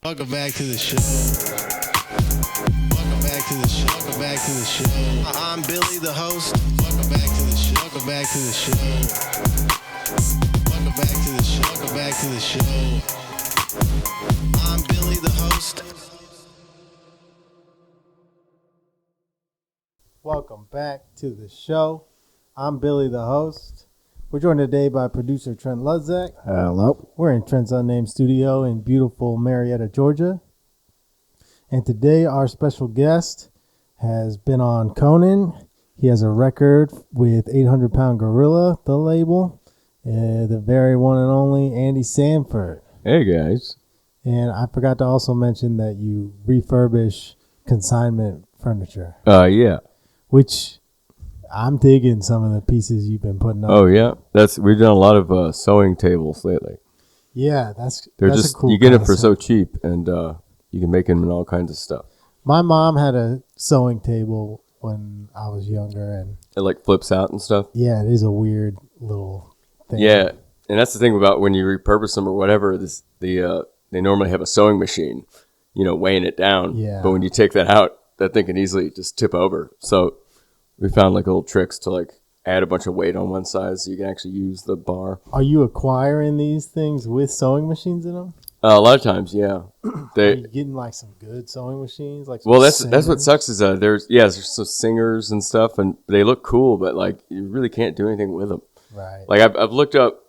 Welcome back to the show. Welcome back to the show. Welcome back to the show. I'm Billy, the host. Welcome back to the show. Welcome back to the show. Welcome back to the show. Welcome back to the show. I'm Billy, the host. Welcome back to the show. I'm Billy, the host. We're joined today by producer Trent Ludzack. Hello. We're in Trent's unnamed studio in beautiful Marietta, Georgia. And today our special guest has been on Conan. He has a record with 800 Pound Gorilla, the label, the very one and only Andy Sandford. Hey, guys. And I forgot to also mention that you refurbish consignment furniture. Yeah. Which I'm digging some of the pieces you've been putting up. Oh, yeah. We've done a lot of sewing tables lately. Yeah, that's just a cool you get them for concept. so cheap, and you can make them in all kinds of stuff. My mom had a sewing table when I was younger, and It like flips out and stuff. yeah, it is a weird little thing. Yeah, and that's the thing about when you repurpose them or whatever. They normally have a sewing machine, weighing it down. Yeah. But when you take that out, that thing can easily just tip over. So we found like little tricks to like add a bunch of weight on one side so you can actually use the bar. Are you acquiring these things with sewing machines in them? A lot of times, yeah. Are you getting like some good sewing machines? Like some That's what Singers? sucks is there's some singers and stuff, and they look cool, but like you really can't do anything with them. Right. Like I've looked up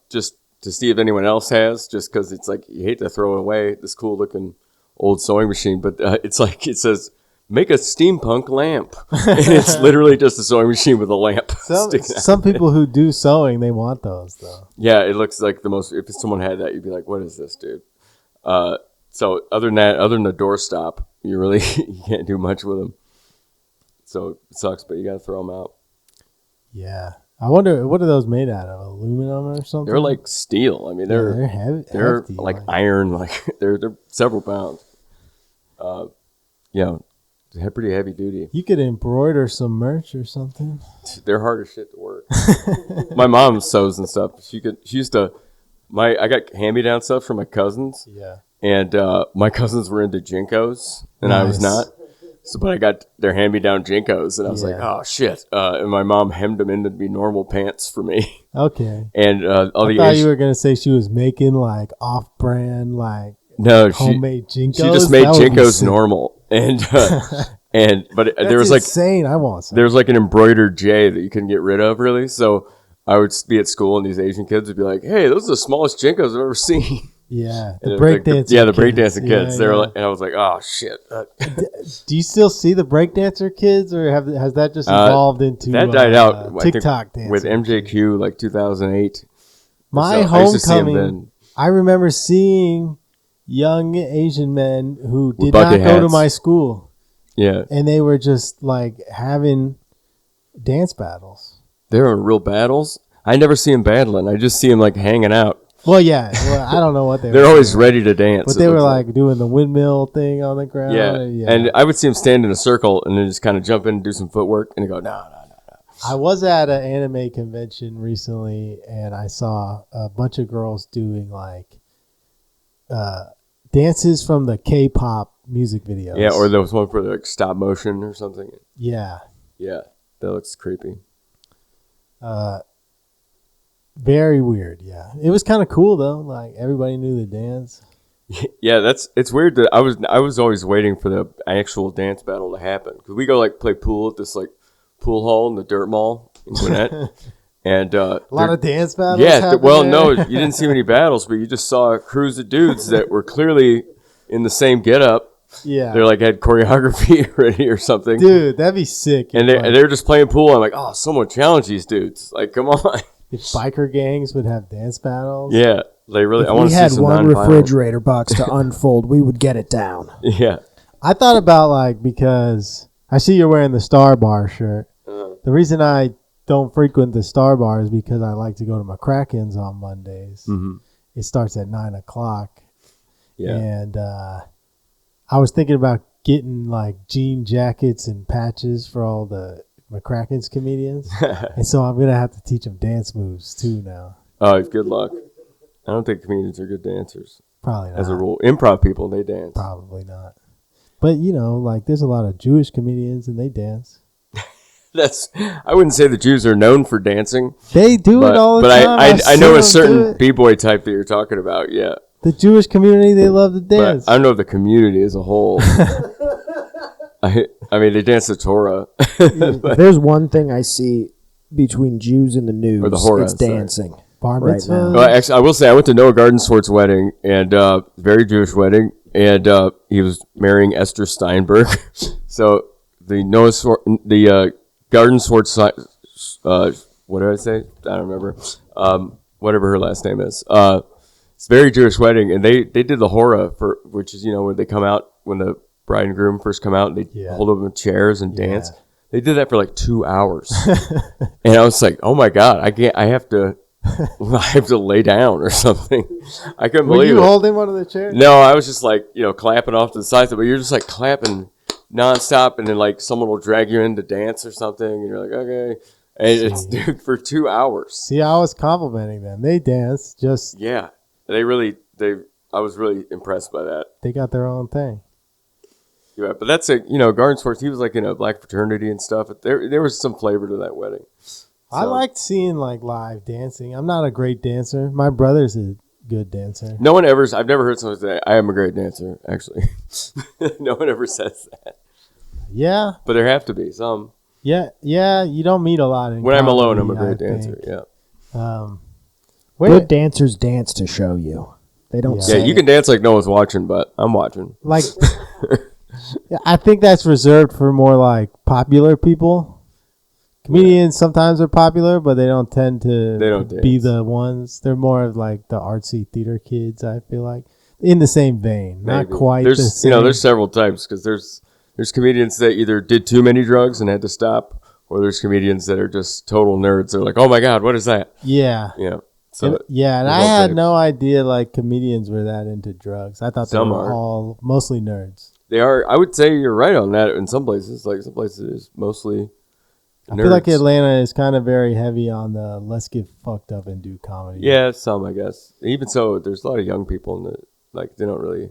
just to see if anyone else has, just because it's like you hate to throw away this cool looking old sewing machine, but it's like it says make a steampunk lamp, and it's literally just a sewing machine with a lamp. Some people who do sewing, they want those though. Yeah, it looks like the most. If someone had that, you'd be like, "What is this, dude?" So other than the doorstop, you can't do much with them. So it sucks, but you got to throw them out. Yeah. I wonder, what are those made out of? Aluminum or something? They're like steel. I mean, they're heavy. They're hefty, like iron. Like they're several pounds. They're pretty heavy duty. You could embroider some merch or something. They're hard as shit to work. My mom sews and stuff. I got hand-me-down stuff from my cousins. Yeah. And my cousins were into Jinkos, and I was not. So, but I got their hand-me-down Jinkos, and I was like, "Oh shit!" And my mom hemmed them into be normal pants for me. Okay. And I thought you were gonna say she was making like off-brand, like homemade Jinkos. She just made Jinkos normal, but there was like insane. I want some. There was like an embroidered J that you couldn't get rid of, really. So I would be at school, and these Asian kids would be like, "Hey, those are the smallest Jinkos I've ever seen." Yeah, the breakdancing. The breakdancing kids. Yeah, they were like, and I was like, "Oh shit." Do you still see the breakdancer kids, or has that just evolved into that died out? TikTok dancing with MJQ, like 2008. My homecoming. I remember seeing young Asian men who did not go to my school. Yeah, and they were just like having dance battles. They were real battles. I never see them battling. I just see them like hanging out. Well, yeah. Well, I don't know what They're always ready to dance. But they were like doing the windmill thing on the ground. Yeah. And I would see them stand in a circle and then just kind of jump in and do some footwork and go, no. I was at an anime convention recently, and I saw a bunch of girls doing like dances from the K-pop music videos. Yeah, or there was one for like stop motion or something. Yeah. Yeah, that looks creepy. Very weird, yeah. It was kind of cool though. Like everybody knew the dance. Yeah, it's weird that I was always waiting for the actual dance battle to happen because we go like play pool at this like pool hall in the dirt mall in Gwinnett, and a lot of dance battles. Yeah, no, there. you didn't see many battles, but you just saw a cruise of dudes that were clearly in the same getup. Yeah, they're like had choreography ready or something. Dude, that'd be sick. And they were just playing pool. I'm like, oh, someone challenge these dudes! Like, come on. If biker gangs would have dance battles. Yeah, they really. If I want to see some we had one refrigerator box to unfold, we would get it down. Yeah. I thought about like, because I see you're wearing the Star Bar shirt. The reason I don't frequent the Star Bar is because I like to go to McCracken's on Mondays. Mm-hmm. It starts at 9:00. Yeah. And I was thinking about getting like jean jackets and patches for all the McCracken's comedians. And so I'm going to have to teach them dance moves too now. Oh, good luck. I don't think comedians are good dancers. Probably not. as a rule. Improv people, they dance. Probably not. But, like, there's a lot of Jewish comedians, and they dance. I wouldn't say the Jews are known for dancing. They do it all the time. But I know a see them do certain it. b-boy type that you're talking about, yeah. The Jewish community, they love to dance. But I don't know the community as a whole. I mean, they dance the Torah. If there's one thing I see between Jews and the news, Or the Hora, it's sorry. dancing. Bar right mitzvah. now. Well, actually, I will say I went to Noah Gardenswart's wedding, and very Jewish wedding, and he was marrying Esther Steinberg. So the Gardenswartz, what did I say? I don't remember. Whatever her last name is. It's a very Jewish wedding, and they did the hora which is where they come out when the bride and groom first come out, and they hold up in chairs and dance. They did that for like 2 hours, and I was like, "Oh my god, I can't! I have to lay down or something." I couldn't Were believe you it. holding one of the chairs? No, I was just like clapping off to the sides, but you're just like clapping nonstop, and then like someone will drag you in to dance or something, and you're like, okay, and it's dude for 2 hours. See, I was complimenting them. They dance. Just Yeah, I was really impressed by that. they got their own thing. Yeah, but that's Gardenswartz. He was like in a black fraternity and stuff. But there was some flavor to that wedding. I liked seeing like live dancing. I'm not a great dancer. My brother's a good dancer. No one ever. I've never heard someone say, "I am a great dancer." Actually, no one ever says that. Yeah, But there have to be some. yeah. You don't meet a lot in When I'm comedy, alone, I'm a I great dancer. think. Yeah. Good dancers dance to show you. They don't Yeah. say Yeah, you can dance like no one's watching, but I'm watching. Like, yeah, I think that's reserved for more like popular people. Comedians sometimes are popular, but they don't tend to They don't be dance. the ones. They're more of like the artsy theater kids, I feel like. In the same vein. Not Maybe. quite There's the same. there's several types because there's comedians that either did too many drugs and had to stop, or there's comedians that are just total nerds. They're like, oh my god, what is that? Yeah. Yeah. So And there's I all had types. no idea like comedians were that into drugs. I thought they Some were are. all mostly nerds. They are. I would say you're right on that. In some places, like some places, it's mostly. I feel like nerds. Atlanta is kind of very heavy on the let's get fucked up and do comedy. Yeah, some I guess. Even so, there's a lot of young people in the like they don't really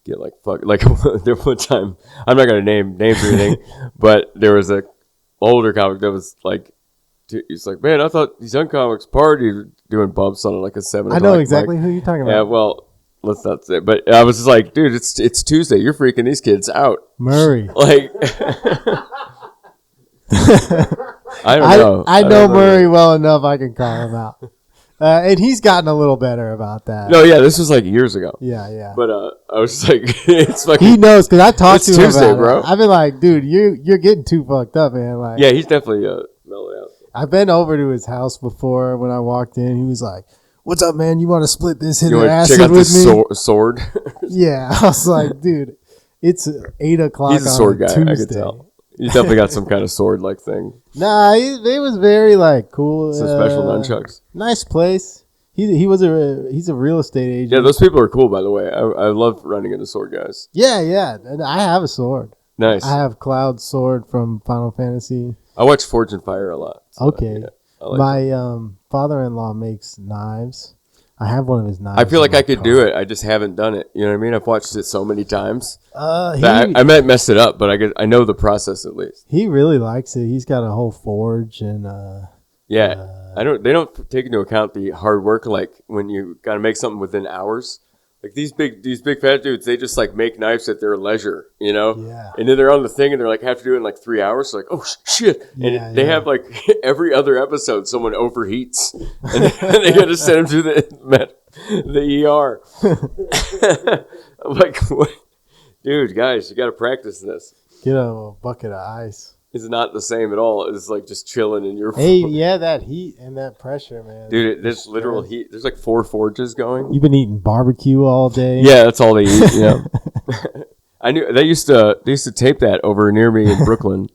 get like fuck. Like there one time, I'm not gonna name names or anything, but there was a older comic that was like, he's like, man, I thought these young comics partied doing bumps on like a 7 I o'clock know exactly mic. who you're talking Yeah, about. well, let's not say. But I was just like, dude, it's Tuesday. You're freaking these kids out. Murray. Like, I don't know. I don't know Murray well enough. I can call him out, and he's gotten a little better about that. No, yeah, this was like years ago. Yeah. But I was just like, it's fucking. He knows because I talked It's to him Tuesday, about bro. it. I've been like, dude, you're getting too fucked up, man. Like, Yeah, he's definitely mellowed out. I've been over to his house before. When I walked in, he was like, "What's up, man? You want to split this You hidden want to acid check out with this me?" sword? Yeah, I was like, dude, it's 8 o'clock. He's a on sword guy. Tuesday. I could tell. He's definitely got some kind of sword-like thing. Nah, it was very like cool. Some special nunchucks. Nice place. He's a real estate agent. Yeah, those people are cool, by the way. I love running into sword guys. Yeah. And I have a sword. Nice. I have Cloud's sword from Final Fantasy. I watch Forge and Fire a lot. So, Okay. yeah, I like My father-in-law makes knives. I have one of his knives. I feel like in my I could car. do it. I just haven't done it. You know what I mean? I've watched it so many times. He, That I might mess it up, but I know the process at least. he really likes it. He's got a whole forge and Yeah, They don't take into account the hard work, like when you got to make something within hours. Like these big fat dudes, they just like make knives at their leisure, you know. Yeah. And then they're on the thing, and they're like have to do it in like 3 hours. So like, oh shit! And Yeah, they yeah. have like every other episode, someone overheats, and they got to send them to the ER. I'm like, what? Dude, guys, you got to practice this. get a bucket of ice. It's not the same at all. It's like just chilling in your. Hey, yeah, that heat and that pressure, man. Dude, there's literal heat. There's like 4 forges going. You've been eating barbecue all day. Yeah, that's all they eat. Yeah, I knew they used to tape that over near me in Brooklyn,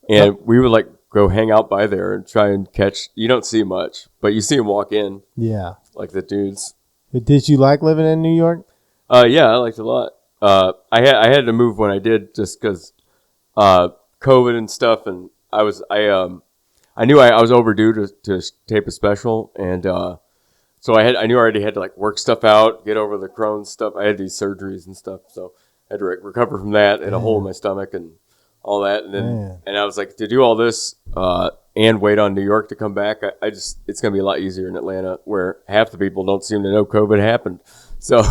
and we would like go hang out by there and try and catch. You don't see much, but you see them walk in, Yeah. like the dudes. Did you like living in New York? Yeah, I liked it a lot. I had to move when I did just because COVID and stuff, and I knew I was overdue to tape a special, and So I knew I already had to like work stuff out, get over the Crohn's stuff. I had these surgeries and stuff, so I had to recover from that. And a hole in my stomach and all that, and then and I was like, to do all this and wait on New York to come back. I just it's gonna be a lot easier in Atlanta, where half the people don't seem to know COVID happened. So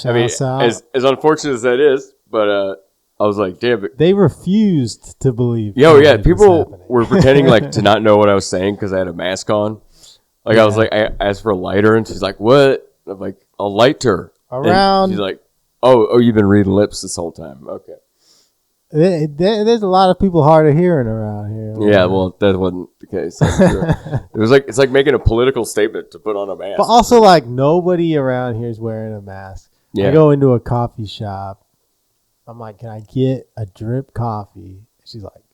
I mean, as unfortunate as that is, but I was like, damn it. They refused to believe. Yeah, people were pretending like to not know what I was saying because I had a mask on. Like I was like, I asked for a lighter, and she's like, "What?" I'm like, "A lighter." Around. And she's like, "Oh, you've been reading lips this whole time." Okay. There's a lot of people hard of hearing around here. Yeah, well, that wasn't the case. It was like it's like making a political statement to put on a mask. But also, like, nobody around here is wearing a mask. Yeah. I go into a coffee shop. I'm like, "Can I get a drip coffee?" She's like,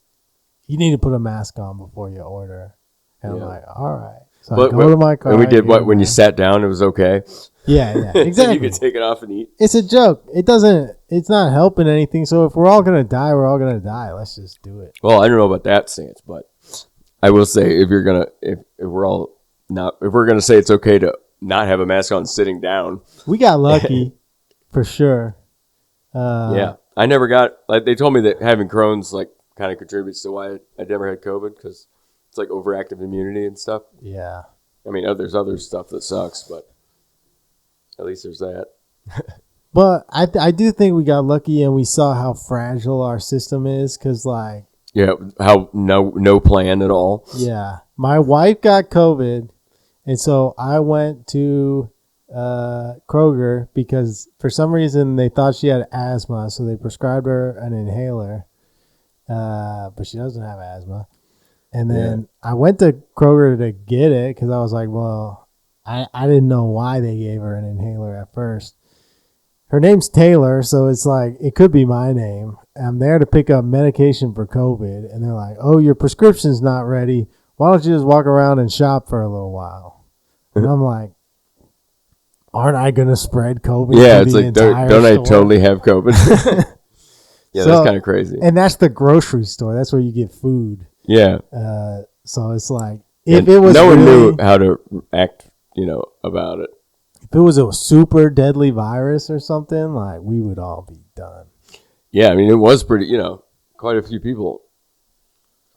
"You need to put a mask on before you order." And I'm like, "All right." So I go to my car. And we did what? When you sat down, it was okay? Yeah, exactly. You could take it off and eat. It's a joke. It's not helping anything. So if we're all going to die, we're all going to die. Let's just do it. Well, I don't know about that stance, but I will say if we're going to say it's okay to not have a mask on sitting down. We got lucky for sure. Yeah. I never got, like, they told me that having Crohn's, like, kind of contributes to why I never had COVID, because it's like overactive immunity and stuff. Yeah. I mean, there's other stuff that sucks, but at least there's that. But I do think we got lucky and we saw how fragile our system is, because, like... Yeah, how no plan at all. Yeah. My wife got COVID, and so I went to Kroger because for some reason they thought she had asthma, so they prescribed her an inhaler, but she doesn't have asthma. And then I went to Kroger to get it because I was like, well, I didn't know why they gave her an inhaler at first. Her name's Taylor, so it's like, it could be my name. I'm there to pick up medication for COVID, and they're like, oh, your prescription's not ready. Why don't you just walk around and shop for a little while? And I'm like, aren't I going to spread COVID? Yeah, it's like, don't I totally have COVID? Yeah, so, that's kind of crazy. And that's the grocery store. That's where you get food. Yeah. So it's like, if it was no one knew how to act, about it. If it was a super deadly virus or something, like, we would all be done. Yeah, I mean, it was pretty, quite a few people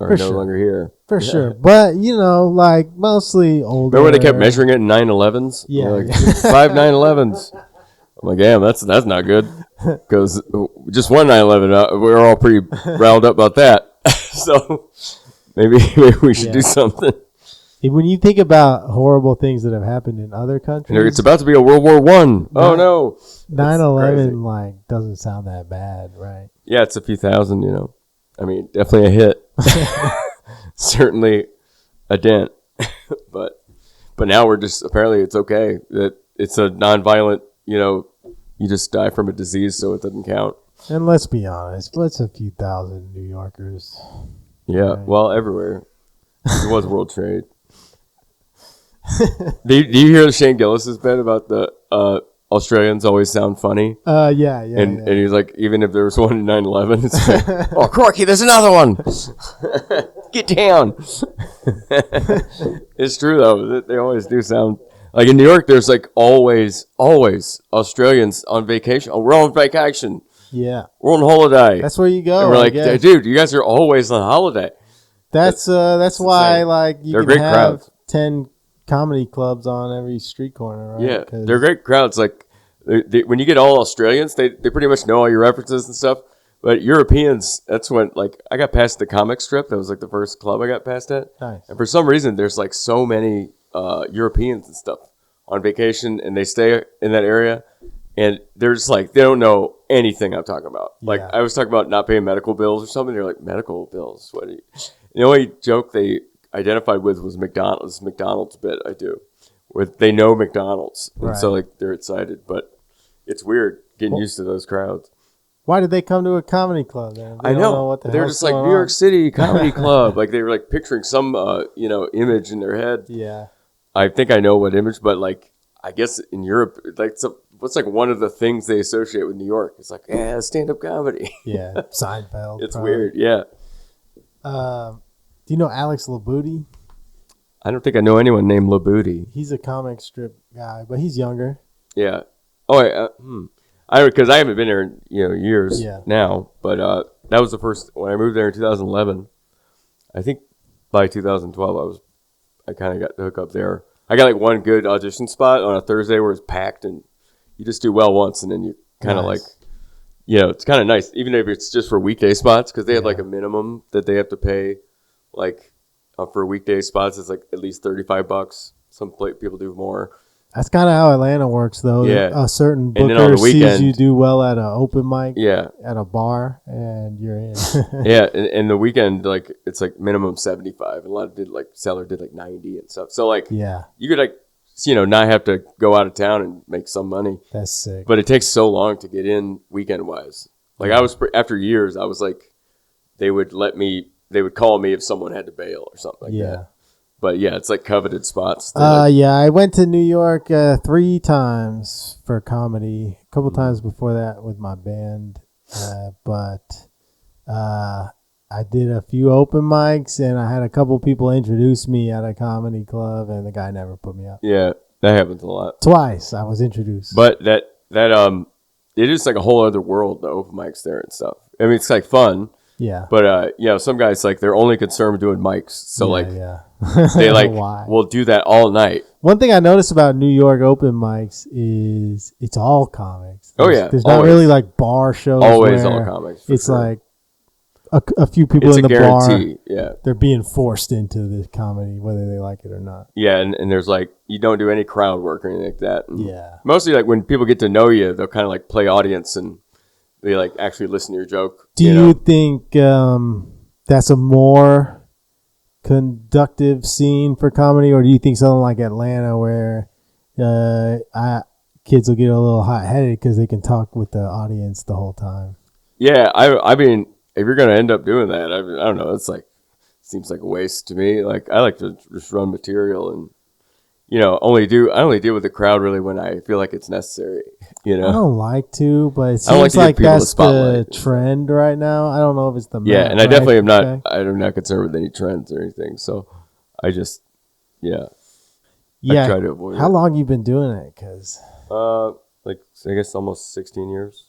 are no longer here. For sure. But, like, mostly older. Remember when they kept measuring it in 9/11s? Yeah. Like, 5 9/11s. I'm like, damn, that's not good. Because just one 9/11, we were all pretty riled up about that. So maybe we should do something. When you think about horrible things that have happened in other countries, it's about to be a World War I. Oh no, 9/11 like doesn't sound that bad, right? Yeah, it's a few thousand. I mean, definitely a hit. Certainly a dent. but now we're just apparently it's okay that it's a nonviolent. You just die from a disease, so it doesn't count. And let's be honest, what's a few thousand New Yorkers? Yeah, right. Well, everywhere. It was World Trade. Do you hear Shane Gillis's bit about the Australians always sound funny? Yeah. And he's like, even if there was one in 9/11, it's like, oh, crikey, there's another one. Get down. It's true, though. They always do sound... Like in New York, there's like always Australians on vacation. Oh, we're on vacation. Yeah. We're on holiday. That's where you go. And we're like, dude, you guys are always on holiday. That's why insane. Like you they're can great have crowds. 10 comedy clubs on every street corner, right? Yeah, they're great crowds. Like when you get all Australians, they pretty much know all your references and stuff. But Europeans, that's when like I got past the comic strip. That was like the first club I got past at. Nice. And for some reason, there's like so many Europeans and stuff on vacation, and they stay in that area, and they're just like they don't know anything I'm talking about. Like I was talking about not paying medical bills or something. They're like, medical bills? What? The only joke they identified with was McDonald's bit I do, where they know McDonald's, and so like they're excited. But it's weird getting used to those crowds. Why did they come to a comedy club then? I know what they're just like New York City Comedy Club. Like they were like picturing some image in their head. Yeah. I think I know what image, but like I guess in Europe, like what's like one of the things they associate with New York? It's like stand-up comedy. Yeah, Seinfeld. It's probably weird. Yeah. Do you know Alex Labuti? I don't think I know anyone named Labooty. He's a comic strip guy, but he's younger. Yeah. Oh, because I haven't been there in years now, but that was the first when I moved there in 2011. I think by 2012 I kind of got the hook up there. I got like one good audition spot on a Thursday where it's packed, and you just do well once, and then you kind of it's kind of nice, even if it's just for weekday spots, because they have like a minimum that they have to pay, like for weekday spots, it's like at least $35. Some people do more. That's kind of how Atlanta works, though. Yeah. A certain And then on booker the weekend, sees you do well at an open mic, yeah, at a bar, and you're in. yeah, and the weekend, like it's like minimum 75. A lot of seller did like 90 and stuff. So like, you could like, not have to go out of town and make some money. That's sick. But it takes so long to get in weekend wise. Like I was after years, I was like, they would call me if someone had to bail or something like that. But yeah, it's like coveted spots. I went to New York 3 times for comedy. A couple times before that with my band, but I did a few open mics, and I had a couple people introduce me at a comedy club, and the guy never put me up. Yeah, that happens a lot. Twice I was introduced. But that it is like a whole other world, the open mics there and stuff. I mean, it's like fun. Yeah. But some guys like they're only concerned with doing mics, so they will do that all night. One thing I noticed about New York open mics is it's all comics. There's not really like bar shows. Always all comics. It's like a few people it's in the guarantee. bar. Yeah, they're being forced into the comedy whether they like it or not. Yeah, and there's like you don't do any crowd work or anything like that. And mostly like when people get to know you, they'll kind of like play audience and they like actually listen to your joke. Do you think that's a more conductive scene for comedy, or do you think something like Atlanta where kids will get a little hot-headed because they can talk with the audience the whole time? Yeah, I mean, if you're gonna end up doing that, I don't know. It's like seems like a waste to me. Like I like to just run material and I only deal with the crowd really when I feel like it's necessary. I don't like to, but it seems like that's the trend right now. I don't know if it's the and I definitely am not. I'm not concerned with any trends or anything. So I just I try to avoid. How long you been doing it? Because like I guess almost 16 years.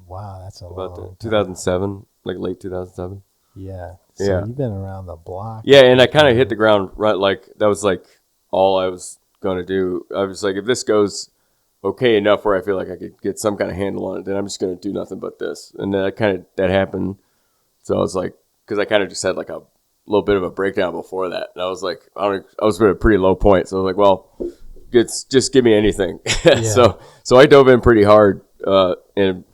Wow, that's a about long 2007, like late 2007. Yeah, so you've been around the block. Yeah, and I kind of hit the ground right. Like that was like all I was going to do. I was like, if this goes okay enough where I feel like I could get some kind of handle on it, then I'm just going to do nothing but this. And then that happened. So I was like, because I kind of just had like a little bit of a breakdown before that. And I was like, I was at a pretty low point. So I was like, well, just give me anything. So I dove in pretty hard. And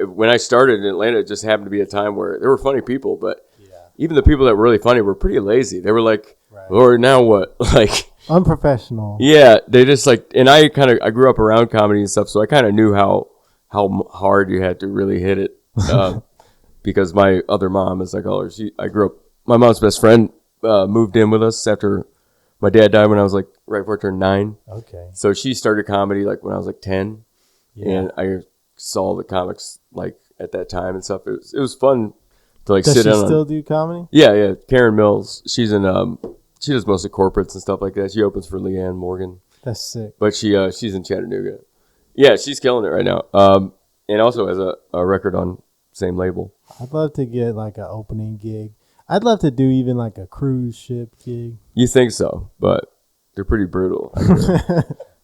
when I started in Atlanta, it just happened to be a time where there were funny people, but even the people that were really funny were pretty lazy. They were like, or now what? Like unprofessional. Yeah, they just like, and I grew up around comedy and stuff, so I kind of knew how hard you had to really hit it. Because my other mom, as I call her, I grew up. My mom's best friend moved in with us after my dad died when I was like right before I turned 9. Okay. So she started comedy like when I was like 10, and I saw the comics like at that time and stuff. It was fun to like sit down. Does she still do comedy? Yeah. Karen Mills. She's in she does mostly corporates and stuff like that. She opens for Leanne Morgan. That's sick. But she's in Chattanooga. Yeah, she's killing it right now. And also has a record on same label. I'd love to get like an opening gig. I'd love to do even like a cruise ship gig. You think so, but they're pretty brutal.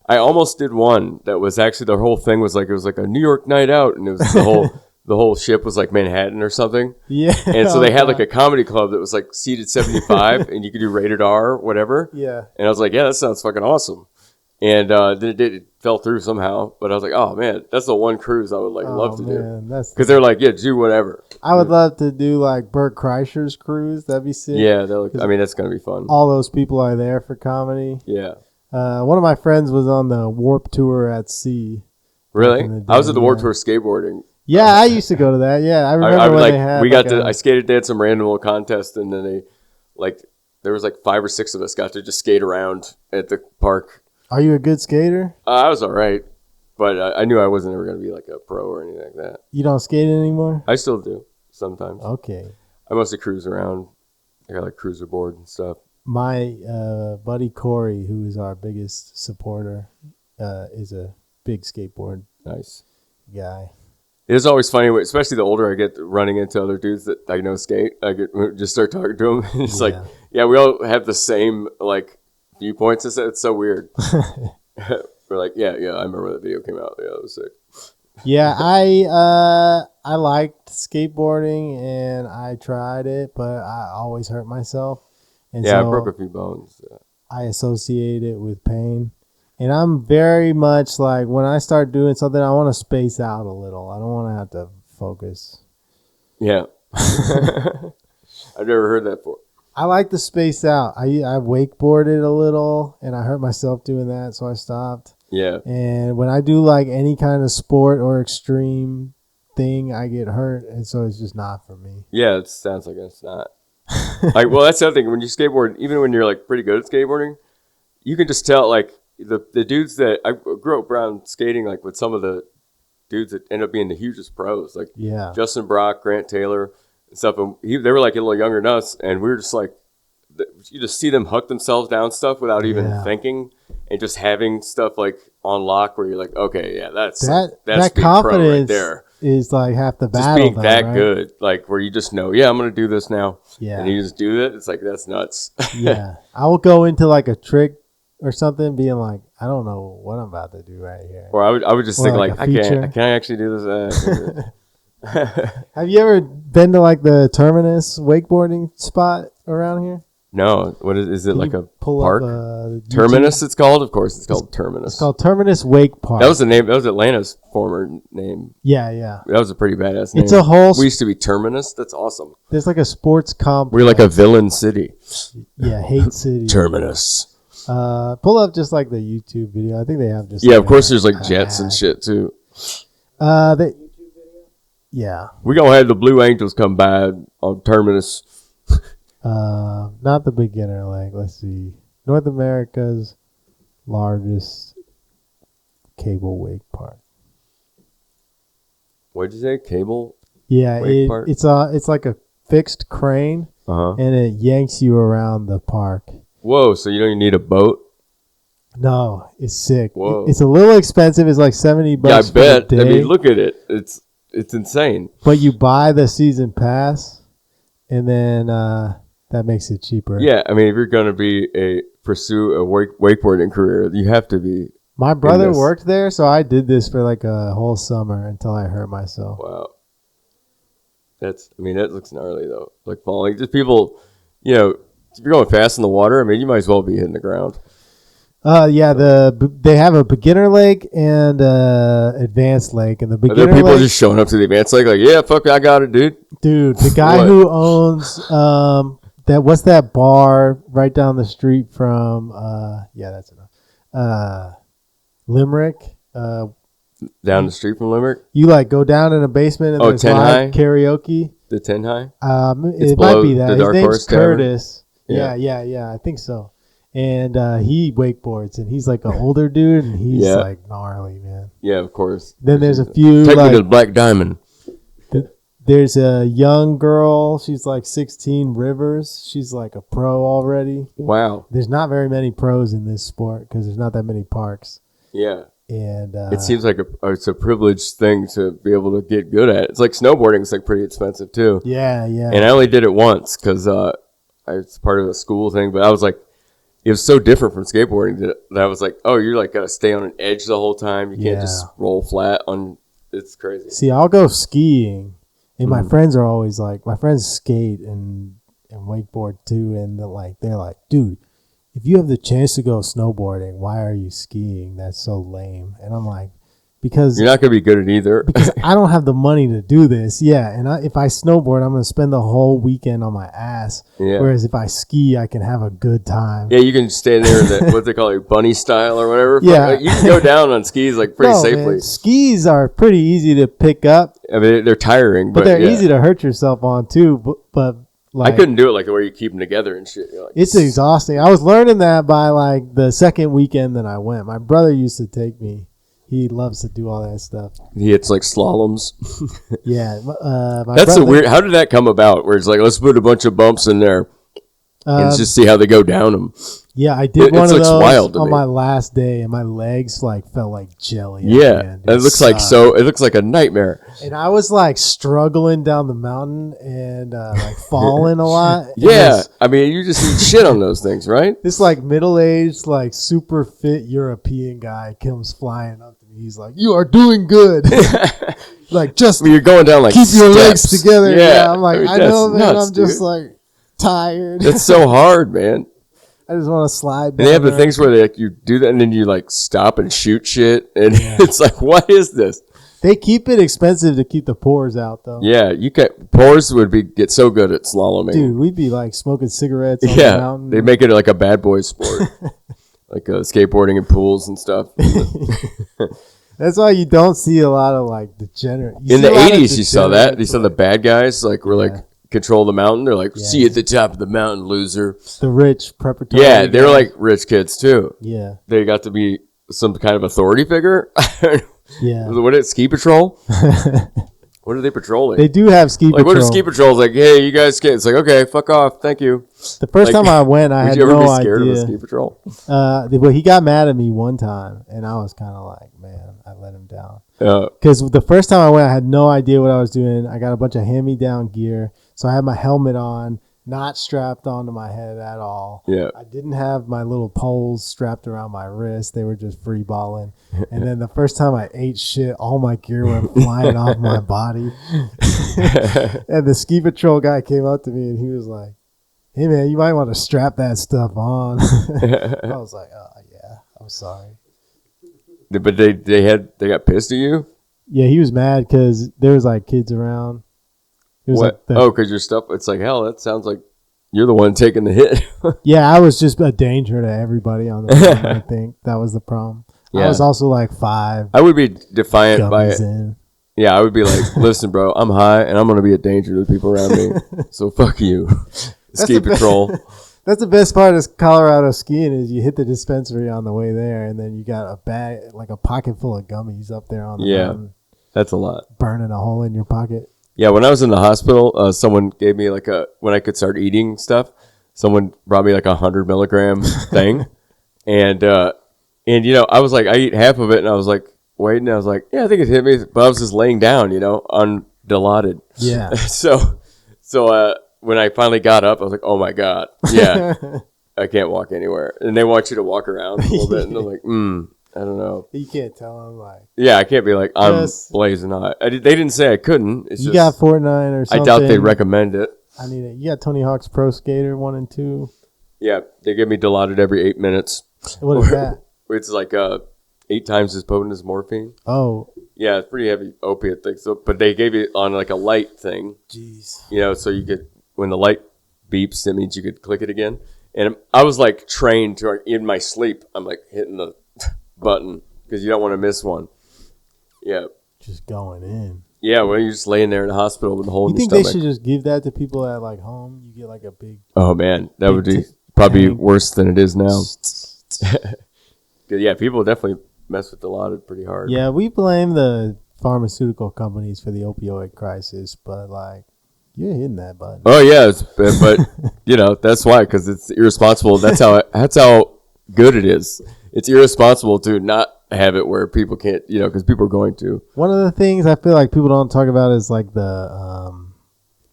I almost did one that was actually, the whole thing was like, it was like a New York night out, and it was the whole ship was like Manhattan or something. Yeah. And so they had like a comedy club that was like seated 75 and you could do rated R or whatever. Yeah. And I was like, yeah, that sounds fucking awesome. And then it fell through somehow. But I was like, oh man, that's the one cruise I would like love to do. Because they're like, yeah, do whatever. I would love to do like Burt Kreischer's cruise. That'd be sick. Yeah, that's going to be fun. All those people are there for comedy. Yeah. One of my friends was on the Warp Tour at sea. Really? I was at the Warp Tour skateboarding. Yeah, I used to go to that. Yeah, I remember when they had. I skated. They had some random little contest, and then there was like 5 or 6 of us got to just skate around at the park. Are you a good skater? I was all right, but I knew I wasn't ever going to be like a pro or anything like that. You don't skate anymore? I still do sometimes. Okay. I mostly cruise around. I got like cruiser board and stuff. My buddy Corey, who is our biggest supporter, is a big skateboard Nice. guy. It's always funny, especially the older I get, running into other dudes that I know skate. I just start talking to them. It's like, yeah, we all have the same like viewpoints. It's so weird. We're like, yeah, I remember when that video came out. Yeah, it was sick. Yeah, I liked skateboarding and I tried it, but I always hurt myself. And Yeah, I so broke a few bones. I associate it with pain. And I'm very much like, when I start doing something, I want to space out a little. I don't want to have to focus. Yeah. I've never heard that before. I like to space out. I wakeboarded a little, and I hurt myself doing that, so I stopped. Yeah. And when I do like any kind of sport or extreme thing, I get hurt, and so it's just not for me. Yeah, it sounds like it's not. Like, well, that's the other thing. When you skateboard, even when you're like pretty good at skateboarding, you can just tell, like, the dudes that I grew up around skating, like with some of the dudes that end up being the hugest pros, like Justin Brock, Grant Taylor, and stuff. And they were like a little younger than us, and we were just like, you just see them hook themselves down stuff without even thinking, and just having stuff like on lock where you're like, okay, yeah, that's that being confidence pro right there. Is like half the Just battle. being that good, like where you just know, yeah, I'm gonna do this now. Yeah, and you just do it. It's like that's nuts. Yeah, I will go into like a trick or something, being like, I don't know what I'm about to do right here. Or I would just think like, I feature. can't actually do this. Have you ever been to like the Terminus wakeboarding spot around here? No, what is it? Can like you a pull park? Up, Terminus, it's called. Of course, it's called Terminus. It's called Terminus Wake Park. That was the name. That was Atlanta's former name. Yeah. That was a pretty badass name. It's a whole. We used to be Terminus. That's awesome. There's like a sports complex. We're like a villain city. Yeah, hate city. Terminus. Pull up just like the YouTube video. I think they have just. Yeah, of course. There's like jets and shit too. Yeah. We gonna have the Blue Angels come by on Terminus. Not the beginner leg. Let's see. North America's largest cable wake park. What'd you say? Cable? Yeah, wake park? it's like a fixed crane, and it yanks you around the park. Whoa! So you don't even need a boat? No, it's sick. Whoa! It's a little expensive. It's like $70. Yeah, I bet. For a day, I mean, look at it. It's insane. But you buy the season pass, and then that makes it cheaper. Yeah, I mean, if you're gonna pursue a wakeboarding career, you have to be. My brother worked there, so I did this for like a whole summer until I hurt myself. Wow. That looks gnarly though. Like falling, just people, if you're going fast in the water, I mean, you might as well be hitting the ground. Yeah, they have a beginner lake and advanced lake, and the beginner Are there people lake, just showing up to the advanced lake like, yeah, fuck, I got it, dude. Dude, the guy who owns what's that bar right down the street from that's enough. Limerick. Down the street from Limerick? You like go down in a basement and there's 10 live High? Karaoke. The 10 High? It might be that. The His Dark name's Horse Tavern? Curtis. Yeah, I think so. And he wakeboards, and he's like an older dude, and he's like gnarly, man. Yeah, of course. Then there's a few Take me like to the Black Diamond. there's a young girl. She's like 16, Rivers. She's like a pro already. Wow. There's not very many pros in this sport because there's not that many parks. Yeah. And it seems like it's a privileged thing to be able to get good at. It's like snowboarding. It's like pretty expensive too. Yeah. And I only did it once because it's part of a school thing. But I was like, it was so different from skateboarding that I was like, oh, you're like gotta stay on an edge the whole time. You can't just roll flat on. It's crazy. See, I'll go skiing, and my friends are always like, my friends skate and wakeboard too, and they're like, dude, if you have the chance to go snowboarding, why are you skiing? That's so lame. And I'm like, because you're not going to be good at either. Because I don't have the money to do this. Yeah, and if I snowboard, I'm going to spend the whole weekend on my ass. Yeah. Whereas if I ski, I can have a good time. Yeah, you can stay there in the, what they call it, bunny style or whatever. Yeah. You can go down on skis like pretty safely. Man, skis are pretty easy to pick up. I mean, they're tiring. But they're easy to hurt yourself on too. But I couldn't do it like where you keep them together and shit. Like, it's exhausting. I was learning that by like the second weekend that I went. My brother used to take me. He loves to do all that stuff. He hits like slaloms. Yeah. That's a weird. How did that come about? Where it's like, let's put a bunch of bumps in there and just see how they go down them. Yeah, I did one it of looks those wild to on me. my last day, and my legs like felt like jelly. at Yeah, the end. it looks like sucked. it looks like a nightmare. And I was like struggling down the mountain and like falling a lot. And Yeah, I mean, you just eat shit on those things, right? this like middle-aged, like super fit European guy comes flying up to me. He's like, "You are doing good." Like, just I mean, you're going down like keep your legs steps. together. Yeah, I'm like, I mean, I know, that's man. nuts, I'm just dude. like tired. It's so hard, man. I just want to slide. And they have the things where you do that and then you like stop and shoot shit, and it's like, what is this? They keep it expensive to keep the pores out, though. Yeah, you get pores would get so good at slaloming. Dude, we'd be like smoking cigarettes on the Yeah, mountain. they make it like a bad boy sport, like skateboarding and pools and stuff. That's why you don't see a lot of like degenerate. In the 80s, you saw that. You saw the bad guys like were like control the mountain. They're like, see you at the top of the mountain, loser. The rich preparatory. Yeah, they were guys. like rich kids too. Yeah, They got to be some kind of authority figure. yeah. What is ski patrol? What are they patrolling? They do have ski like, patrol. what is ski patrol? Like, hey, you guys can't. It's like, okay, fuck off, thank you. The first Like, time I went, I Would had you ever no be scared of a idea. ski patrol? Well, he got mad at me one time, and I was kind of like, man, I let him down. Yeah. Because the first time I went, I had no idea what I was doing. I got a bunch of hand-me-down gear, so I had my helmet on, not strapped onto my head at all. Yeah. I didn't have my little poles strapped around my wrist. They were just free balling. And then the first time I ate shit, all my gear went flying off my body. And the ski patrol guy came up to me and he was like, "Hey man, you might want to strap that stuff on." I was like, "Oh yeah, I'm sorry." But they got pissed at you? Yeah, he was mad because there was like kids around. It was What? like Because your stuff, it's like, hell, that sounds like you're the one taking the hit. yeah, I was just a danger to everybody on the mountain. I think that was the problem. I Yeah. was also like 5 I would be defiant by gummies it. in. Yeah, I would be like, listen, bro, I'm high and I'm going to be a danger to the people around me. So fuck you. Ski the best- patrol. That's the best part of Colorado skiing is you hit the dispensary on the way there, and then you got a bag, like a pocket full of gummies up there on the Yeah. mountain, That's a lot. burning a hole in your pocket. Yeah, when I was in the hospital, someone gave me like when I could start eating stuff, someone brought me like 100 milligram thing. And you know, I was like, I eat half of it and I was like, waiting. I was like, yeah, I think it hit me. But I was just laying down, you know, undilauded. Yeah. So when I finally got up, I was like, oh my God. Yeah. I can't walk anywhere. And they want you to walk around a little bit. And I'm like, I don't know. You can't tell them like Yeah, I can't be like, I'm Just- blazing hot. They didn't say I couldn't. It's you just, got Fortnite or I something. doubt they'd recommend it. I need it. You got Tony Hawk's Pro Skater 1 and 2. Yeah, they give me Dilaudid every 8 minutes. What is that? It's like 8 times as potent as morphine. Oh, Yeah, it's pretty heavy opiate thing. So, but they gave it on like a light thing, jeez. you know, so you could, when the light beeps, it means you could click it again. And I was like trained to, in my sleep, I'm like hitting the button because you don't want to miss one. Yeah. Just going in. Yeah, well, you're just laying there in the hospital with a hole You in your think they stomach. should just give that to people at like home? You get like a big. Oh, man, that would be Big probably tank. worse than it is now. 'Cause, yeah, people definitely mess with Dilaudid pretty hard. Yeah, we blame the pharmaceutical companies for the opioid crisis, but like you're hitting that button. Oh yeah, but you know that's why, because it's irresponsible. That's how good it is. It's irresponsible to not have it where people can't, you know, because people are going to. One of the things I feel like people don't talk about is like the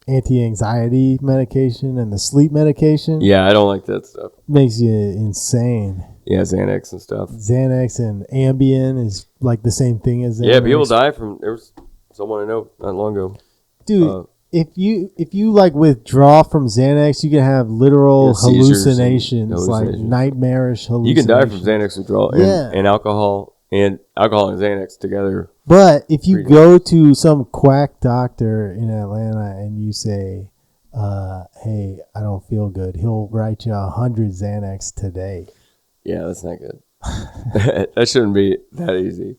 anti-anxiety medication and the sleep medication. Yeah, I don't like that stuff. Makes you insane. Yeah, Xanax and stuff. Xanax and Ambien is like the same thing as Xanax. Yeah, people die from. There was someone I know not long ago. Dude, if you like withdraw from Xanax, you can have literal Yeah, seizures and hallucinations, like hallucinations. nightmarish You hallucinations. can die from Xanax withdrawal Yeah. and alcohol and Xanax together. But if you Pretty go to some quack doctor in Atlanta and you say, hey, I don't feel good, he'll write you 100 Xanax today. Yeah, that's not good. That shouldn't be that easy.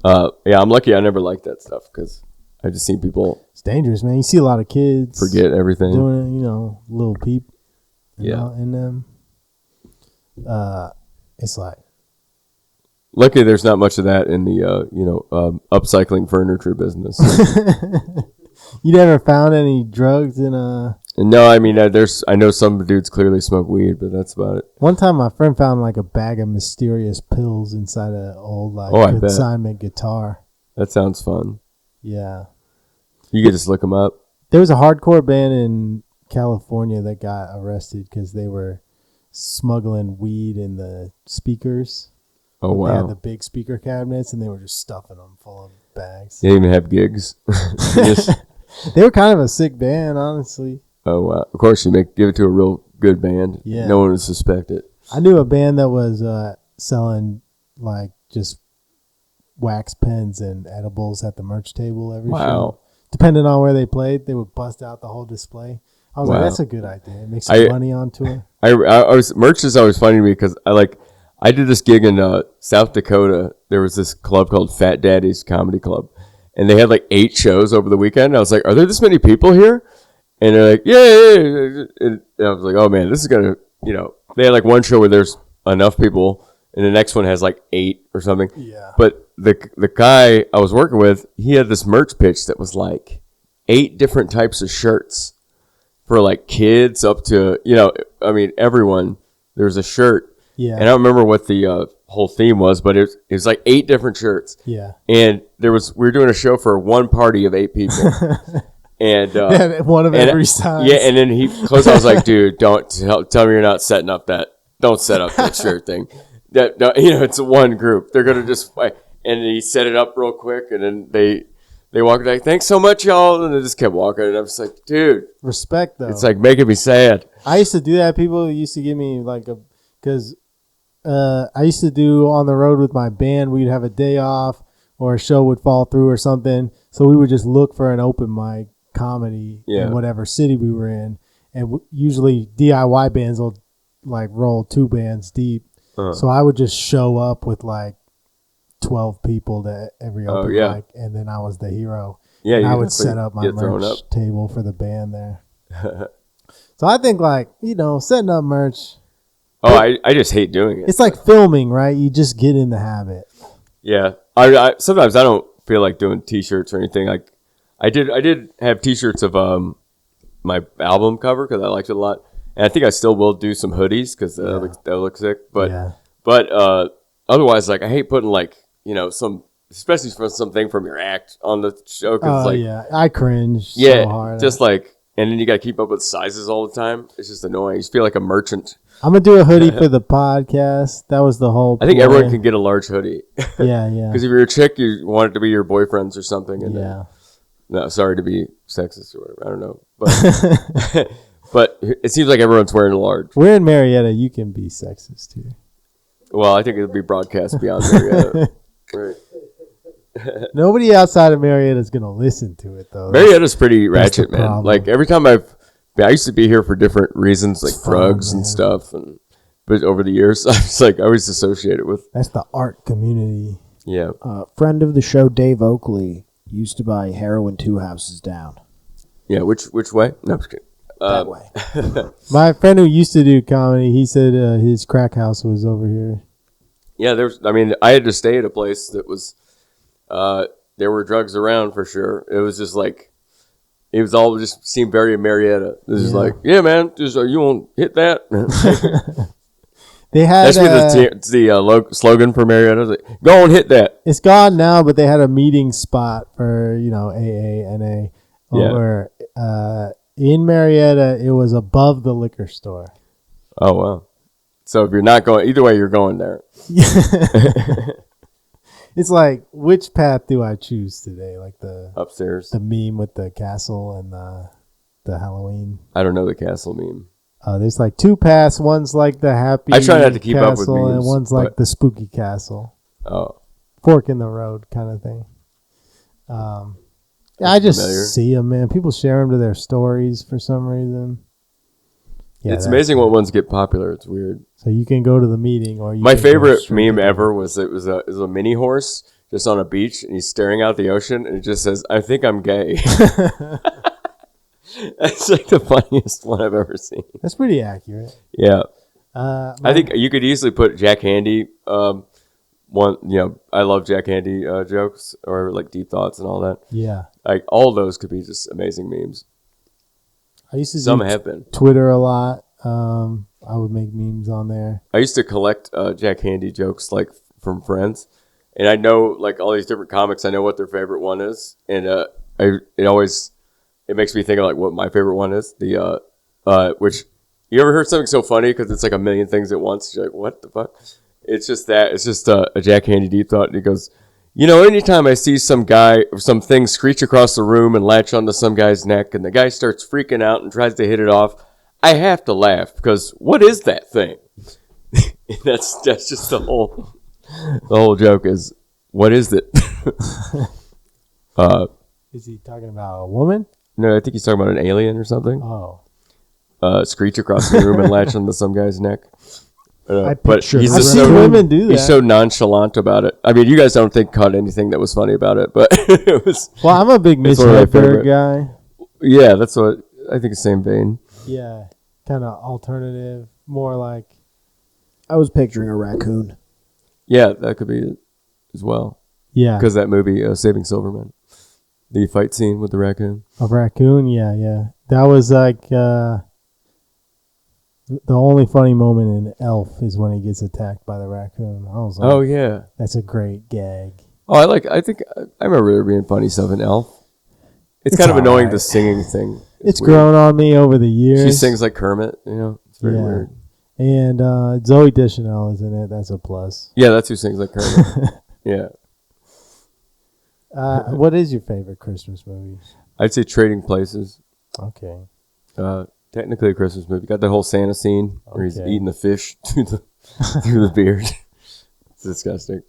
Yeah, I'm lucky I never liked that stuff because I just seen people It's dangerous, man. You see a lot of kids forget everything. doing it, you know, little peep Yeah. in them. It's like, Luckily, there's not much of that in the upcycling furniture business. you never found any drugs in No, I mean, I know some dudes clearly smoke weed, but that's about it. One time, my friend found like a bag of mysterious pills inside an old like I bet. consignment guitar. That sounds fun. Yeah, You could just look them up. there was a hardcore band in California that got arrested because they were smuggling weed in the speakers. Oh, They had wow. the big speaker cabinets, and they were just stuffing them full of bags. They didn't even have gigs. Just- They were kind of a sick band, honestly. oh, wow. Of course, give it to a real good band. Yeah. No one would suspect it. I knew a band that was selling like just wax pens and edibles at the merch table every Wow. show. Depending on where they played, they would bust out the whole display. I was like, Wow. that's a good idea. Make some money on tour. Merch is always funny to me because I did this gig in South Dakota. There was this club called Fat Daddy's Comedy Club, and they had like 8 shows over the weekend. I was like, are there this many people here? And they're like, yeah. And I was like, oh man, this is gonna, they had like one show where there's enough people, and the next one has like 8 or something. Yeah. But the guy I was working with, he had this merch pitch that was like 8 different types of shirts for like kids up to, everyone. There was a shirt. Yeah. And I don't remember what the whole theme was, but it was like 8 different shirts. Yeah. And we were doing a show for one party of 8 people. And One of every size. Yeah, and then he closed. I was like, dude, don't tell me you're not setting up that. Don't set up that shirt thing. It's one group. They're gonna just fight. And he set it up real quick, and then they walked like, thanks so much, y'all, and they just kept walking. And I was like, dude, Respect though. it's like making me sad. I used to do that. People used to give me like because I used to do on the road with my band. We'd have a day off or a show would fall through or something. So we would just look for an open mic comedy Yeah. in whatever city we were in. And usually DIY bands will like roll 2 bands deep. Uh-huh. So I would just show up with like 12 people to every open yeah. mic. And then I was the hero. Yeah, And you I would definitely set up my get thrown merch up. table for the band there. So I think like, setting up merch, Oh, I just hate doing it. it's like filming, right? You just get in the habit. Yeah, I sometimes I don't feel like doing T-shirts or anything. Like I did have T-shirts of my album cover because I liked it a lot, and I think I still will do some hoodies because that looks sick. But Yeah. otherwise, like I hate putting like some, especially for something from your act on the show. Cause Oh, like yeah. I cringe yeah, so hard. just like, and then you got to keep up with sizes all the time. It's just annoying. You just feel like a merchant. I'm going to do a hoodie for the podcast. That was the whole I think ploy. everyone can get a large hoodie. Yeah, yeah. Because if you're a chick, you want it to be your boyfriend's or something. And Yeah. no, sorry to be sexist or whatever. I don't know. But but it seems like everyone's wearing a large. We're in Marietta. You can be sexist here. Well, I think it'll be broadcast beyond Marietta. Right. Nobody outside of Marietta is going to listen to it, though. Marietta's pretty that's the ratchet, man. problem. Like every time I used to be here for different reasons, like It's fun, drugs and man. stuff. But over the years, I always associate it with, That's the art community. yeah. Friend of the show, Dave Oakley, used to buy heroin 2 houses down. Yeah, which way? No, I'm just kidding. That way. My friend who used to do comedy, he said his crack house was over here. Yeah, I had to stay at a place that was, there were drugs around for sure. It was just like, it was all just seemed very Marietta. It was Yeah. like, yeah, man, just you won't hit that. They had That's the slogan for Marietta. It's like, go and hit that. it's gone now, but they had a meeting spot for AA, NA over in Marietta. It was above the liquor store. Oh wow! So if you're not going, either way, you're going there. It's like, which path do I choose today? Like the Upstairs. meme with the castle and the Halloween. I don't know the castle meme. There's like 2 paths. One's like the happy. I try not to keep up with castle, and memes, one's like but- the spooky castle. Oh, Fork in the road kind of thing. I just familiar. see them, man. People share them to their stories for some reason. Yeah, it's that's amazing it. what ones get popular. It's weird. So you can go to the meeting, or you My can go favorite straight meme to- ever was it was a mini horse just on a beach and he's staring out the ocean and it just says, "I think I'm gay." That's like the funniest one I've ever seen. That's pretty accurate. Yeah, My- I think you could easily put Jack Handy. One, I love Jack Handy jokes or like deep thoughts and all that. Yeah, Like all those could be just amazing memes. I used to Some do have been. Twitter a lot. I would make memes on there. I used to collect Jack Handy jokes like from friends, and I know like all these different comics. I know what their favorite one is, and it makes me think of like what my favorite one is. Which you ever heard something so funny because it's like a million things at once. You're like, what the fuck? It's just a Jack Handy deep thought, and he goes, you know, anytime I see some guy or something screech across the room and latch onto some guy's neck, and the guy starts freaking out and tries to hit it off, I have to laugh because what is that thing? that's just the whole joke is what is it? Is he talking about a woman? No, I think he's talking about an alien or something. Oh. Screech across the room and latch onto some guy's neck. But picture he's that. just I've seen women do that. He's so nonchalant about it. I mean, you guys don't think caught anything that was funny about it, but it was. Well, I'm a big Mitch It's one of my Hedberg favorite. guy. Yeah, that's what I think. The same vein. Yeah, kind of alternative, more like. I was picturing a raccoon. Yeah, that could be it as well. Yeah, Because that movie, Saving Silverman, the fight scene with the raccoon. a raccoon. Yeah. That was like the only funny moment in Elf is when he gets attacked by the raccoon. I was like, Oh yeah. that's a great gag. Oh, I remember there being funny stuff in Elf. It's kind of all annoying right. the singing thing. It's weird. grown on me over the years. She sings like Kermit, you know. It's very Yeah. weird. And Zoe Deschanel is in it. That's a plus. Yeah, that's who sings like Kermit. Yeah. What is your favorite Christmas movie? I'd say Trading Places. Okay. Technically a Christmas movie. Got the whole Santa scene where he's Okay. eating the fish through the beard. It's disgusting.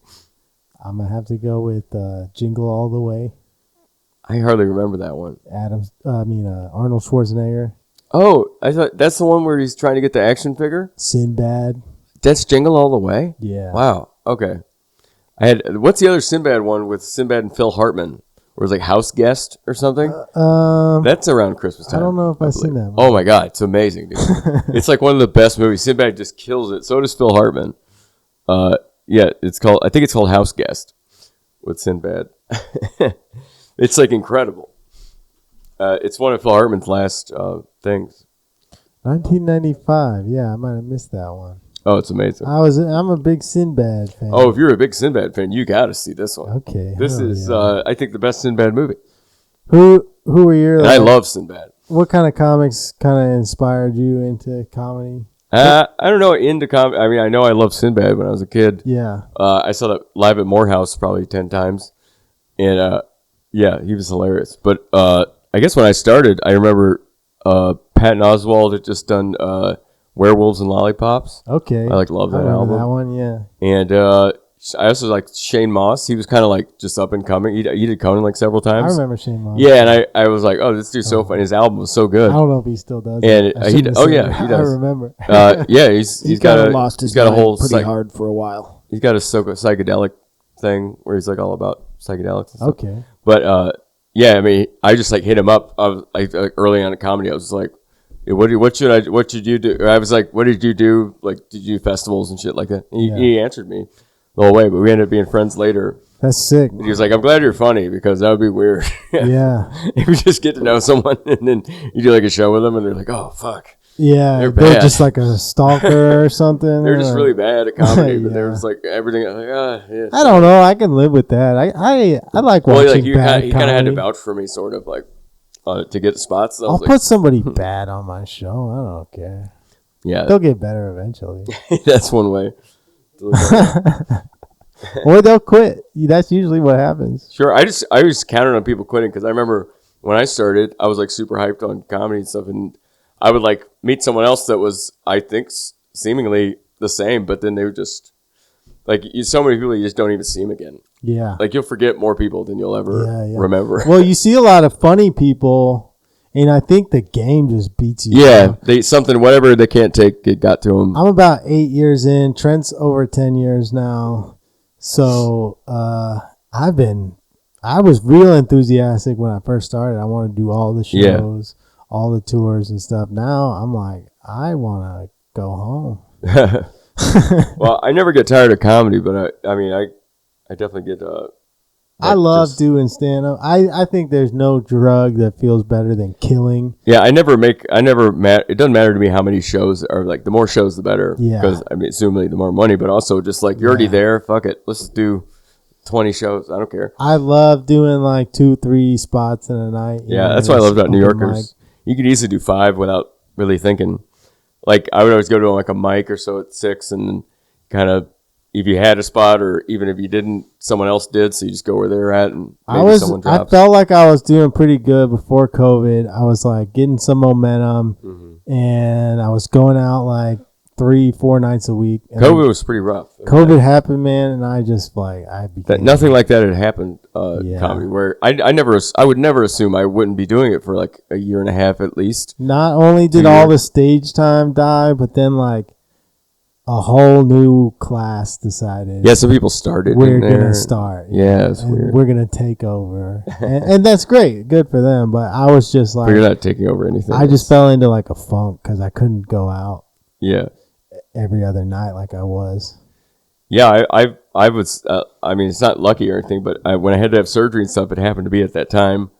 I'm going to have to go with Jingle All the Way. I hardly remember that one. Arnold Schwarzenegger. Oh, I thought that's the one where he's trying to get the action figure. Sinbad. That's Jingle All the Way. Yeah. Wow. Okay. What's the other Sinbad one with Sinbad and Phil Hartman? Where it's like House Guest or something? That's around Christmas time. I don't know if I've seen believe. that one. Oh my God, it's amazing, dude. It's like one of the best movies. Sinbad just kills it. So does Phil Hartman. Yeah, I think it's called House Guest with Sinbad. It's like incredible. It's one of Phil Hartman's last things. 1995. Yeah, I might have missed that one. Oh, it's amazing. I'm a big Sinbad fan. Oh, if you're a big Sinbad fan, you got to see this one. Okay. This hell is, yeah. I think, the best Sinbad movie. Who were your? And I love Sinbad. What kind of comics kind of inspired you into comedy? I don't know, into comedy. I mean, I know I loved Sinbad when I was a kid. Yeah. I saw that live at Morehouse probably 10 times. And, yeah, he was hilarious. But I guess when I started, I remember Patton Oswalt had just done Werewolves and Lollipops. Okay. I love that I remember album. that one. Yeah. And I also like Shane Moss. He was kind of like just up and coming. He did Conan like several times. I remember Shane Moss. Yeah, and I was like, oh, this dude's so funny. His album was so good. I don't know if he still does. And it. I he shouldn't have said yeah, it. he does. I remember. Yeah, he's He got kind a of lost his he's got a mind whole pretty hard for a while. He's got a psychedelic thing where he's like all about psychedelics. And stuff. Okay. But yeah, I mean, I just like hit him up. I was like early on in comedy. I was just like, hey, what should you do? I was like, what did you do? Like, did you do festivals and shit like that? And he answered me the whole way, but we ended up being friends later. That's sick. He was like, I'm glad you're funny because that would be weird. Yeah. If you just get to know someone and then you do like a show with them and they're like, oh, fuck. Yeah. They're They're bad. just like a stalker or something. They're just or- really bad at comedy, but Yeah. there was like everything. I'm like, yeah. I don't know. I can live with that. I like Well, watching like bad he kind of had to comedy. vouch for me, sort of like to get the spots. I I'll was like, put somebody bad on my show. I don't care. yeah, They'll get better eventually. that's one way. To look at it. Or they'll quit. That's usually what happens. Sure, I just counted on people quitting because I remember when I started, I was like super hyped on comedy and stuff, and I would like meet someone else that was, I think, seemingly the same, but then they were just like so many people you just don't even see them again. Yeah. Like you'll forget more people than you'll ever Yeah. remember. Well, you see a lot of funny people, and I think the game just beats you. Yeah, up. whatever they can't take, it got to them. I'm about 8 years in. Trent's over 10 years now. So I was real enthusiastic when I first started. I wanted to do all the shows, all the tours and stuff. Now I'm like, I want to go home. Well, I never get tired of comedy, but I mean, I definitely get I love doing stand-up. I think there's no drug that feels better than killing. Yeah, it doesn't matter to me how many shows are, like, the more shows, the better. Yeah. Because, I mean, assuming the more money, but also just, like, you're already there. Fuck it. Let's do 20 shows. I don't care. I love doing, like, 2-3 spots in a night. Yeah, that's what I love about New Yorkers. You could easily do 5 without really thinking. Like, I would always go to, like, a mic or so at 6, and then kind of, if you had a spot, or even if you didn't, someone else did, so you just go where they're at, and maybe someone drops. I felt like I was doing pretty good before COVID. I was like getting some momentum, and I was going out like 3-4 nights a week. And COVID was pretty rough. COVID happened, man, and I just like nothing like that had happened. Comedy, where I would never assume I wouldn't be doing it for like a year and a half at least. Not only did all the stage time die, but then like a whole new class decided. Yeah, some people started. We're gonna start. Yeah, it's weird. We're gonna take over, and that's great, good for them. But I was just like, but you're not taking over anything. I just fell into like a funk because I couldn't go out. Yeah. Every other night, like I was. Yeah, I was. I mean, it's not lucky or anything, but when I had to have surgery and stuff, it happened to be at that time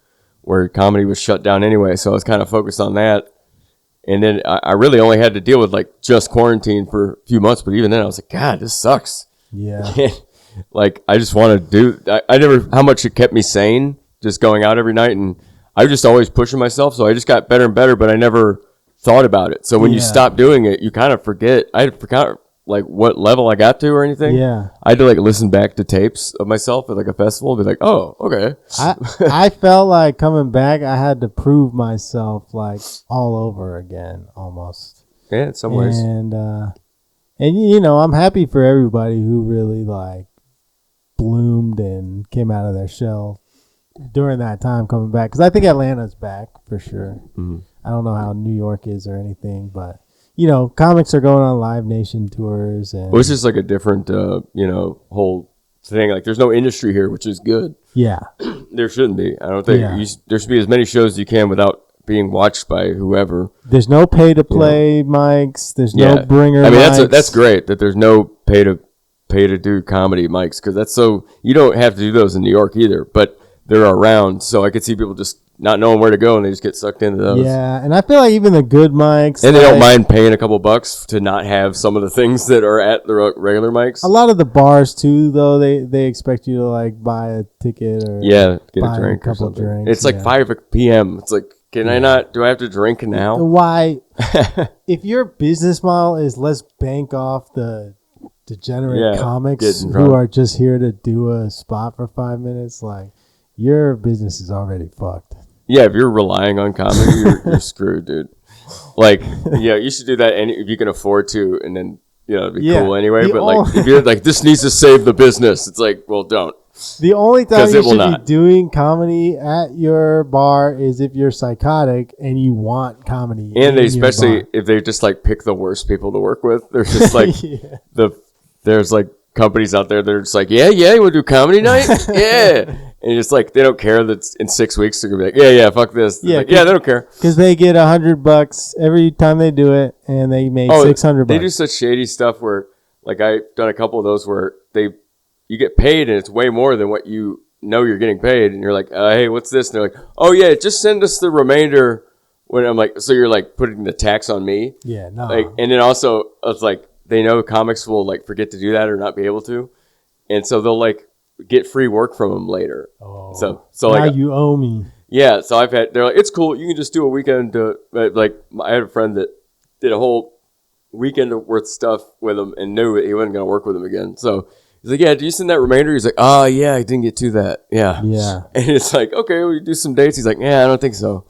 where comedy was shut down anyway. So I was kind of focused on that. And then I really only had to deal with like just quarantine for a few months. But even then I was like, God, this sucks. Yeah. Like I just want to do, I never, how much it kept me sane just going out every night. And I was just always pushing myself. So I just got better and better, but I never thought about it. So when you stop doing it, you kind of forget. I forgot like what level I got to or anything. Yeah. I had to like listen back to tapes of myself at like a festival and be like, oh, okay. I felt like coming back, I had to prove myself like all over again almost. Yeah, in some ways. And you know, I'm happy for everybody who really like bloomed and came out of their shell during that time coming back. Because I think Atlanta's back for sure. Mm-hmm. I don't know how New York is or anything, but you know, comics are going on Live Nation tours, and well, it's just like a different, you know, whole thing. Like, there's no industry here, which is good. Yeah, there shouldn't be. I don't think there should be as many shows as you can without being watched by whoever. There's no pay to play mics. There's no bringer. I mean, mics. that's great that there's no pay to do comedy mics, because that's so you don't have to do those in New York either, but they're around. So I could see people just not knowing where to go, and they just get sucked into those. Yeah, and I feel like even the good mics, and they don't mind paying a couple bucks to not have some of the things that are at the regular mics. A lot of the bars too, though, they expect you to like buy a ticket or get a drink or something. Drinks, it's like 5 p.m. It's like, can I not? Do I have to drink now? Why? If your business model is let's bank off the degenerate comics who are just here to do a spot for 5 minutes, like your business is already fucked. Yeah, if you're relying on comedy, you're screwed, dude. Like, yeah, you should do that if you can afford to, and then, you know, it'd be cool anyway. But like, if you're like, this needs to save the business, it's like, well, don't. The only time you should be doing comedy at your bar is if you're psychotic and you want comedy. And they, especially if they just like pick the worst people to work with. There's just like there's like companies out there that are just like, yeah, you want to do comedy night? Yeah. And it's like, they don't care that in 6 weeks they're going to be like, yeah, fuck this. Yeah, like, they don't care. Because they get $100 every time they do it, and they make $600. They do such shady stuff where, like, I've done a couple of those where you get paid and it's way more than what you know you're getting paid. And you're like, hey, what's this? And they're like, oh, yeah, just send us the remainder. When I'm like, so you're like putting the tax on me? Yeah, no. Like, and then also, it's like, they know comics will like forget to do that or not be able to. And so they'll like get free work from them later. Oh, so now like, you owe me. Yeah, so they're like, it's cool, you can just do a weekend. Like, I had a friend that did a whole weekend worth of stuff with him and knew he wasn't going to work with him again. So he's like, yeah, do you send that remainder? He's like, oh, yeah, I didn't get to that. Yeah. And it's like, okay, we do some dates. He's like, yeah, I don't think so.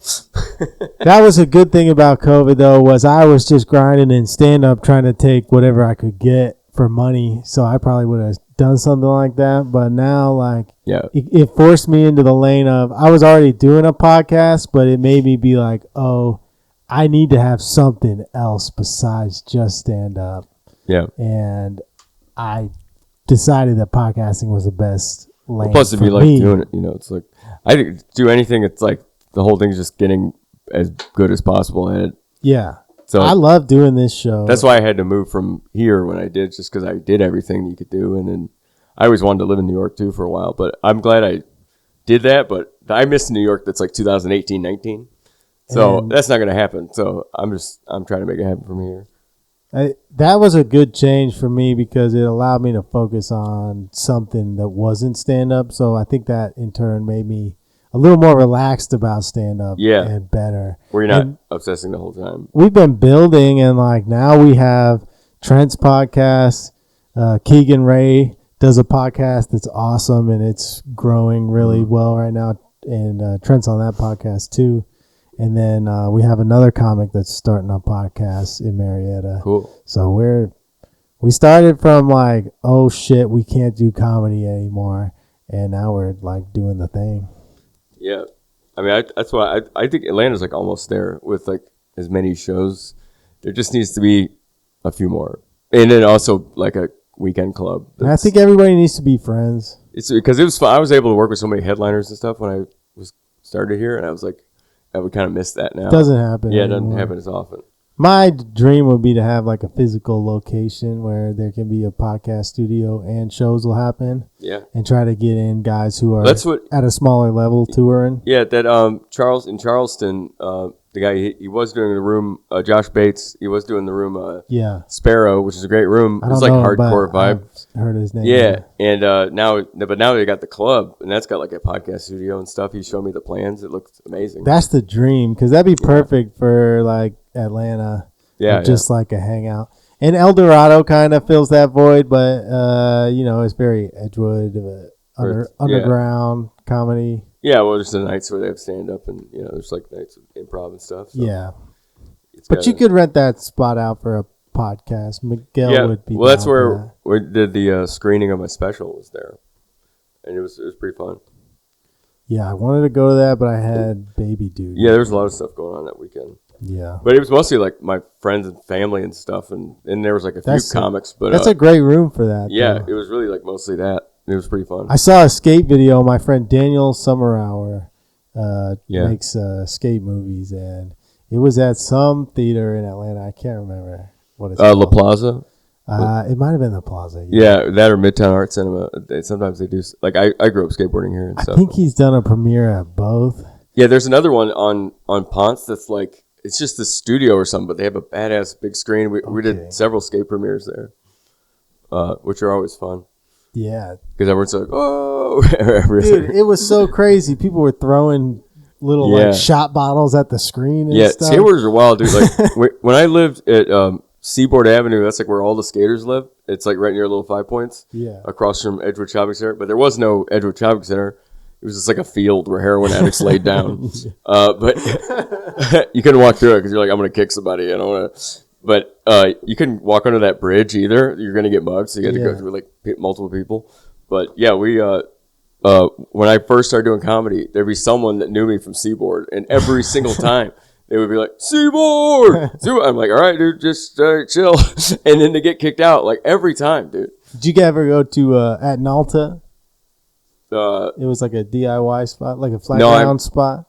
That was a good thing about COVID, though, was I was just grinding in stand-up trying to take whatever I could get for money. So I probably would have done something like that. But now, like, it forced me into the lane of, I was already doing a podcast, but it made me be like, oh, I need to have something else besides just stand-up. Yeah. And I decided that podcasting was the best lane. Plus, if you like doing it, you know, it's like, I do anything, it's like the whole thing's just getting as good as possible at it. Yeah. So I love doing this show. That's why I had to move from here when I did, just because I did everything you could do. And then I always wanted to live in New York too for a while, but I'm glad I did that. But I missed New York. That's like 2018, 19. So that's not going to happen. So I'm trying to make it happen from here. That was a good change for me because it allowed me to focus on something that wasn't stand-up. So I think that in turn made me a little more relaxed about stand-up and better. Where you're not obsessing the whole time. We've been building, and like now we have Trent's podcast. Keegan Ray does a podcast that's awesome, and it's growing really well right now. And Trent's on that podcast too. And then we have another comic that's starting a podcast in Marietta. Cool. So we started from like, oh shit, we can't do comedy anymore, and now we're like doing the thing. Yeah, I mean, that's why I think Atlanta's like almost there with like as many shows. There just needs to be a few more, and then also like a weekend club. And I think everybody needs to be friends. It's because it was fun. I was able to work with so many headliners and stuff when I was started here, and I was like. I would kind of miss that now. Doesn't happen. Yeah, it anymore. doesn't happen as often. My dream would be to have like a physical location where there can be a podcast studio and shows will happen. Yeah. And try to get in guys who are at a smaller level touring. Yeah, that in Charleston, the guy he was doing the room, Josh Bates, he was doing the room Sparrow, which is a great room. It's like hardcore vibe. I've heard his name. Yeah. And now they got the club, and that's got like a podcast studio and stuff. He showed me the plans. It looks amazing. That's the dream, because that'd be perfect for like Atlanta. Yeah. Just like a hangout. And El Dorado kind of fills that void, but it's very Edgewood, underground comedy. Yeah, well, there's the nights where they have stand up, and there's like nights of improv and stuff. So yeah, but you could rent that spot out for a podcast. Miguel would be. Well, that's where we did the screening of my special was there, and it was pretty fun. Yeah, I wanted to go to that, but I had baby dude. Yeah, there was a lot of stuff going on that weekend. Yeah, but it was mostly like my friends and family and stuff, and there was like a few comics. But that's a great room for that. Yeah, though. It was really like mostly that. It was pretty fun. I saw a skate video. My friend Daniel Summerhour makes skate movies, and it was at some theater in Atlanta. I can't remember what it's called. La Plaza? It might have been the Plaza. Yeah, that or Midtown Art Cinema. Sometimes they do. Like, I grew up skateboarding here and stuff. I think he's done a premiere at both. Yeah, there's another one on Ponce that's like, it's just the studio or something, but they have a badass big screen. We did several skate premieres there, which are always fun. Yeah. Because everyone's like, oh. Dude, it was so crazy. People were throwing little like shot bottles at the screen and stuff. Yeah, skateboarders are wild, dude. Like when I lived at Seaboard Avenue, that's like where all the skaters live. It's like right near Little Five Points. Yeah. Across from Edgewood Shopping Center. But there was no Edgewood Shopping Center. It was just like a field where heroin addicts laid down. But you couldn't walk through it because you're like, I'm going to kick somebody. I don't want to. But you couldn't walk under that bridge either. You're going to get mugged, so you had to go through like multiple people. But yeah, we when I first started doing comedy, there'd be someone that knew me from Seaboard, and every single time they would be like, Seaboard! I'm like, all right, dude, just chill. And then they get kicked out like every time, dude. Did you ever go to at Nalta? It was like a DIY spot, like a flat ground spot.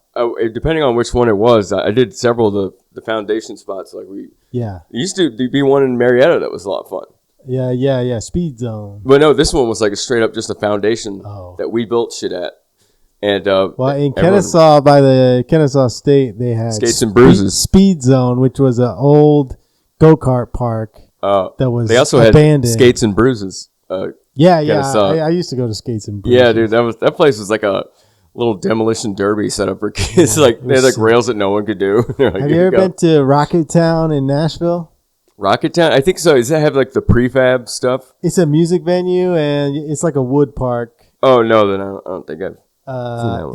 Depending on which one it was, I did several of the foundation spots. Like it used to be one in Marietta that was a lot of fun. Yeah. Speed Zone. But no, this one was like a straight up just a foundation that we built shit at. And in Kennesaw, by the Kennesaw State, they had Skates and Bruises Speed Zone, which was an old go-kart park that was they also abandoned. Had Skates and Bruises. I used to go to Skates and Bruises. Yeah, dude, that place was like a little demolition derby set up for kids. Like they had like rails that no one could do. Like, have you ever been to Rocket Town in Nashville? Rocket Town? I think so. Does that have like the prefab stuff? It's a music venue and it's like a wood park. Oh no, then I don't think I've.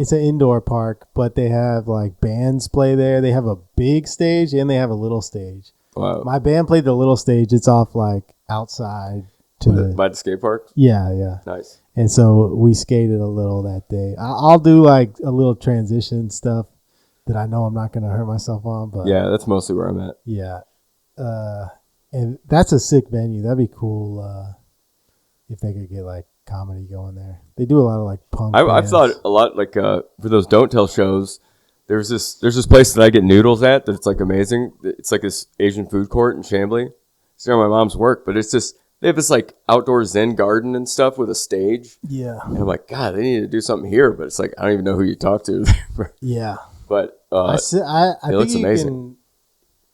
It's an indoor park, but they have like bands play there. They have a big stage and they have a little stage. Wow. My band played the little stage. It's off like outside by the skate park. Yeah. Nice. And so we skated a little that day. I'll do like a little transition stuff that I know I'm not going to hurt myself on. But yeah, that's mostly where I'm at. Yeah. And that's a sick venue. That'd be cool if they could get like comedy going there. They do a lot of like punk. I've thought a lot like for those Don't Tell shows. There's this place that I get noodles at that it's like amazing. It's like this Asian food court in Chamblee. It's near my mom's work, but it's just they have this like outdoor Zen garden and stuff with a stage. Yeah. And I'm like, God, they need to do something here. But it's like, I don't even know who you talk to. Yeah. But I it think looks you amazing.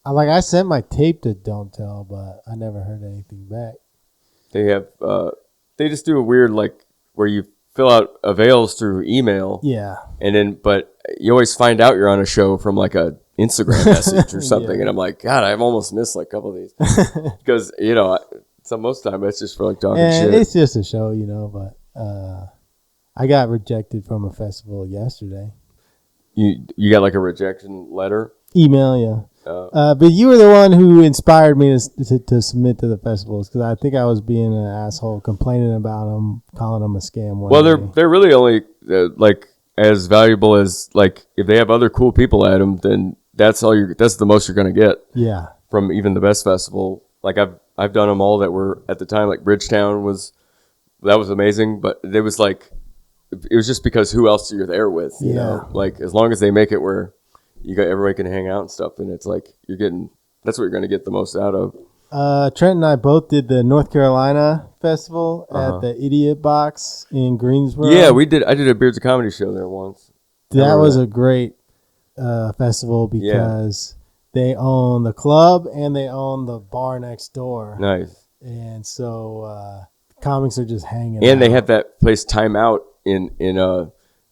I sent my tape to Don't Tell, but I never heard anything back. They have, they just do a weird, like, where you fill out avails through email. Yeah. And then, but you always find out you're on a show from like a Instagram message or something. Yeah. And I'm like, God, I've almost missed like a couple of these. Because, you know, so most of the time it's just for like talking And shit. it's just a show, you know, but I got rejected from a festival yesterday. You got like a rejection letter? Email, yeah. But you were the one who inspired me to submit to the festivals because I think I was being an asshole, complaining about them, calling them a scam. Well, they're really only like as valuable as like if they have other cool people at them, then that's the most you're gonna get. Yeah. From even the best festival. Like I've done them all that were at the time. Like Bridgetown was amazing, but it was just because who else you're there with, you know? Like as long as they make it where you got everybody can hang out and stuff, and it's like that's what you're gonna get the most out of. Trent and I both did the North Carolina festival at the Idiot Box in Greensboro. Yeah, I did a Beards of Comedy show there once. That was a great festival because they own the club and they own the bar next door. Nice. And so comics are just hanging out. And they have that place Time Out in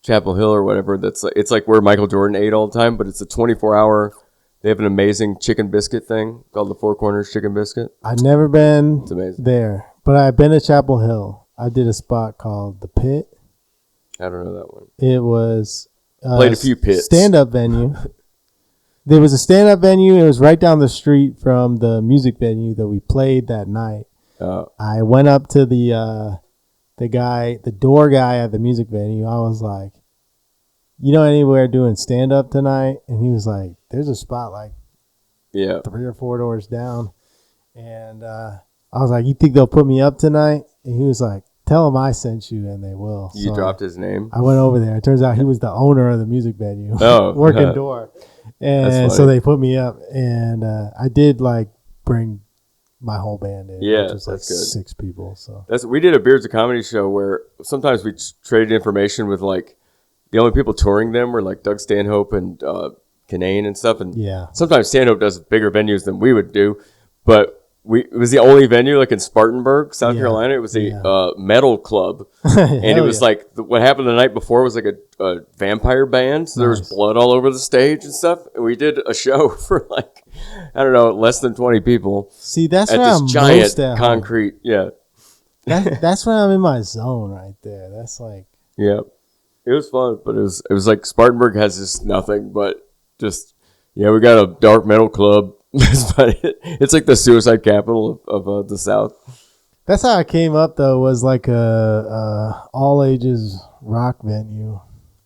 Chapel Hill or whatever. It's like where Michael Jordan ate all the time, but it's a 24-hour. They have an amazing chicken biscuit thing called the Four Corners Chicken Biscuit. I've never been amazing. there, but I've been to Chapel Hill. I did a spot called The Pit. I don't know that one. It was played a few pits. Stand-up venue. There was a stand-up venue. It was right down the street from the music venue that we played that night. I went up to the door guy at the music venue. I was like, you know anywhere doing stand-up tonight? And he was like, there's a spot like 3 or 4 doors down. And I was like, you think they'll put me up tonight? And he was like, tell them I sent you and they will. You so dropped his name? I went over there. It turns out he was the owner of the music venue. Working door. And so they put me up. And I did like bring my whole band in. Yeah, which was like that's good. 6 people. So we did a Beards of Comedy show where sometimes we traded information with like the only people touring them were like Doug Stanhope and Kinane and stuff. And sometimes Stanhope does bigger venues than we would do, but it was the only venue like in Spartanburg, South Carolina. It was a metal club, and it was like what happened the night before was like a vampire band. So there was blood all over the stage and stuff. And we did a show for like I don't know, less than 20 people. See, that's at where this I'm giant most at concrete. Home. That's when I'm in my zone right there. That's like it was fun, but it was like Spartanburg has just nothing but just we got a dark metal club. That's about it. It's like the suicide capital of the South. That's how I came up though. Was like a all ages rock venue.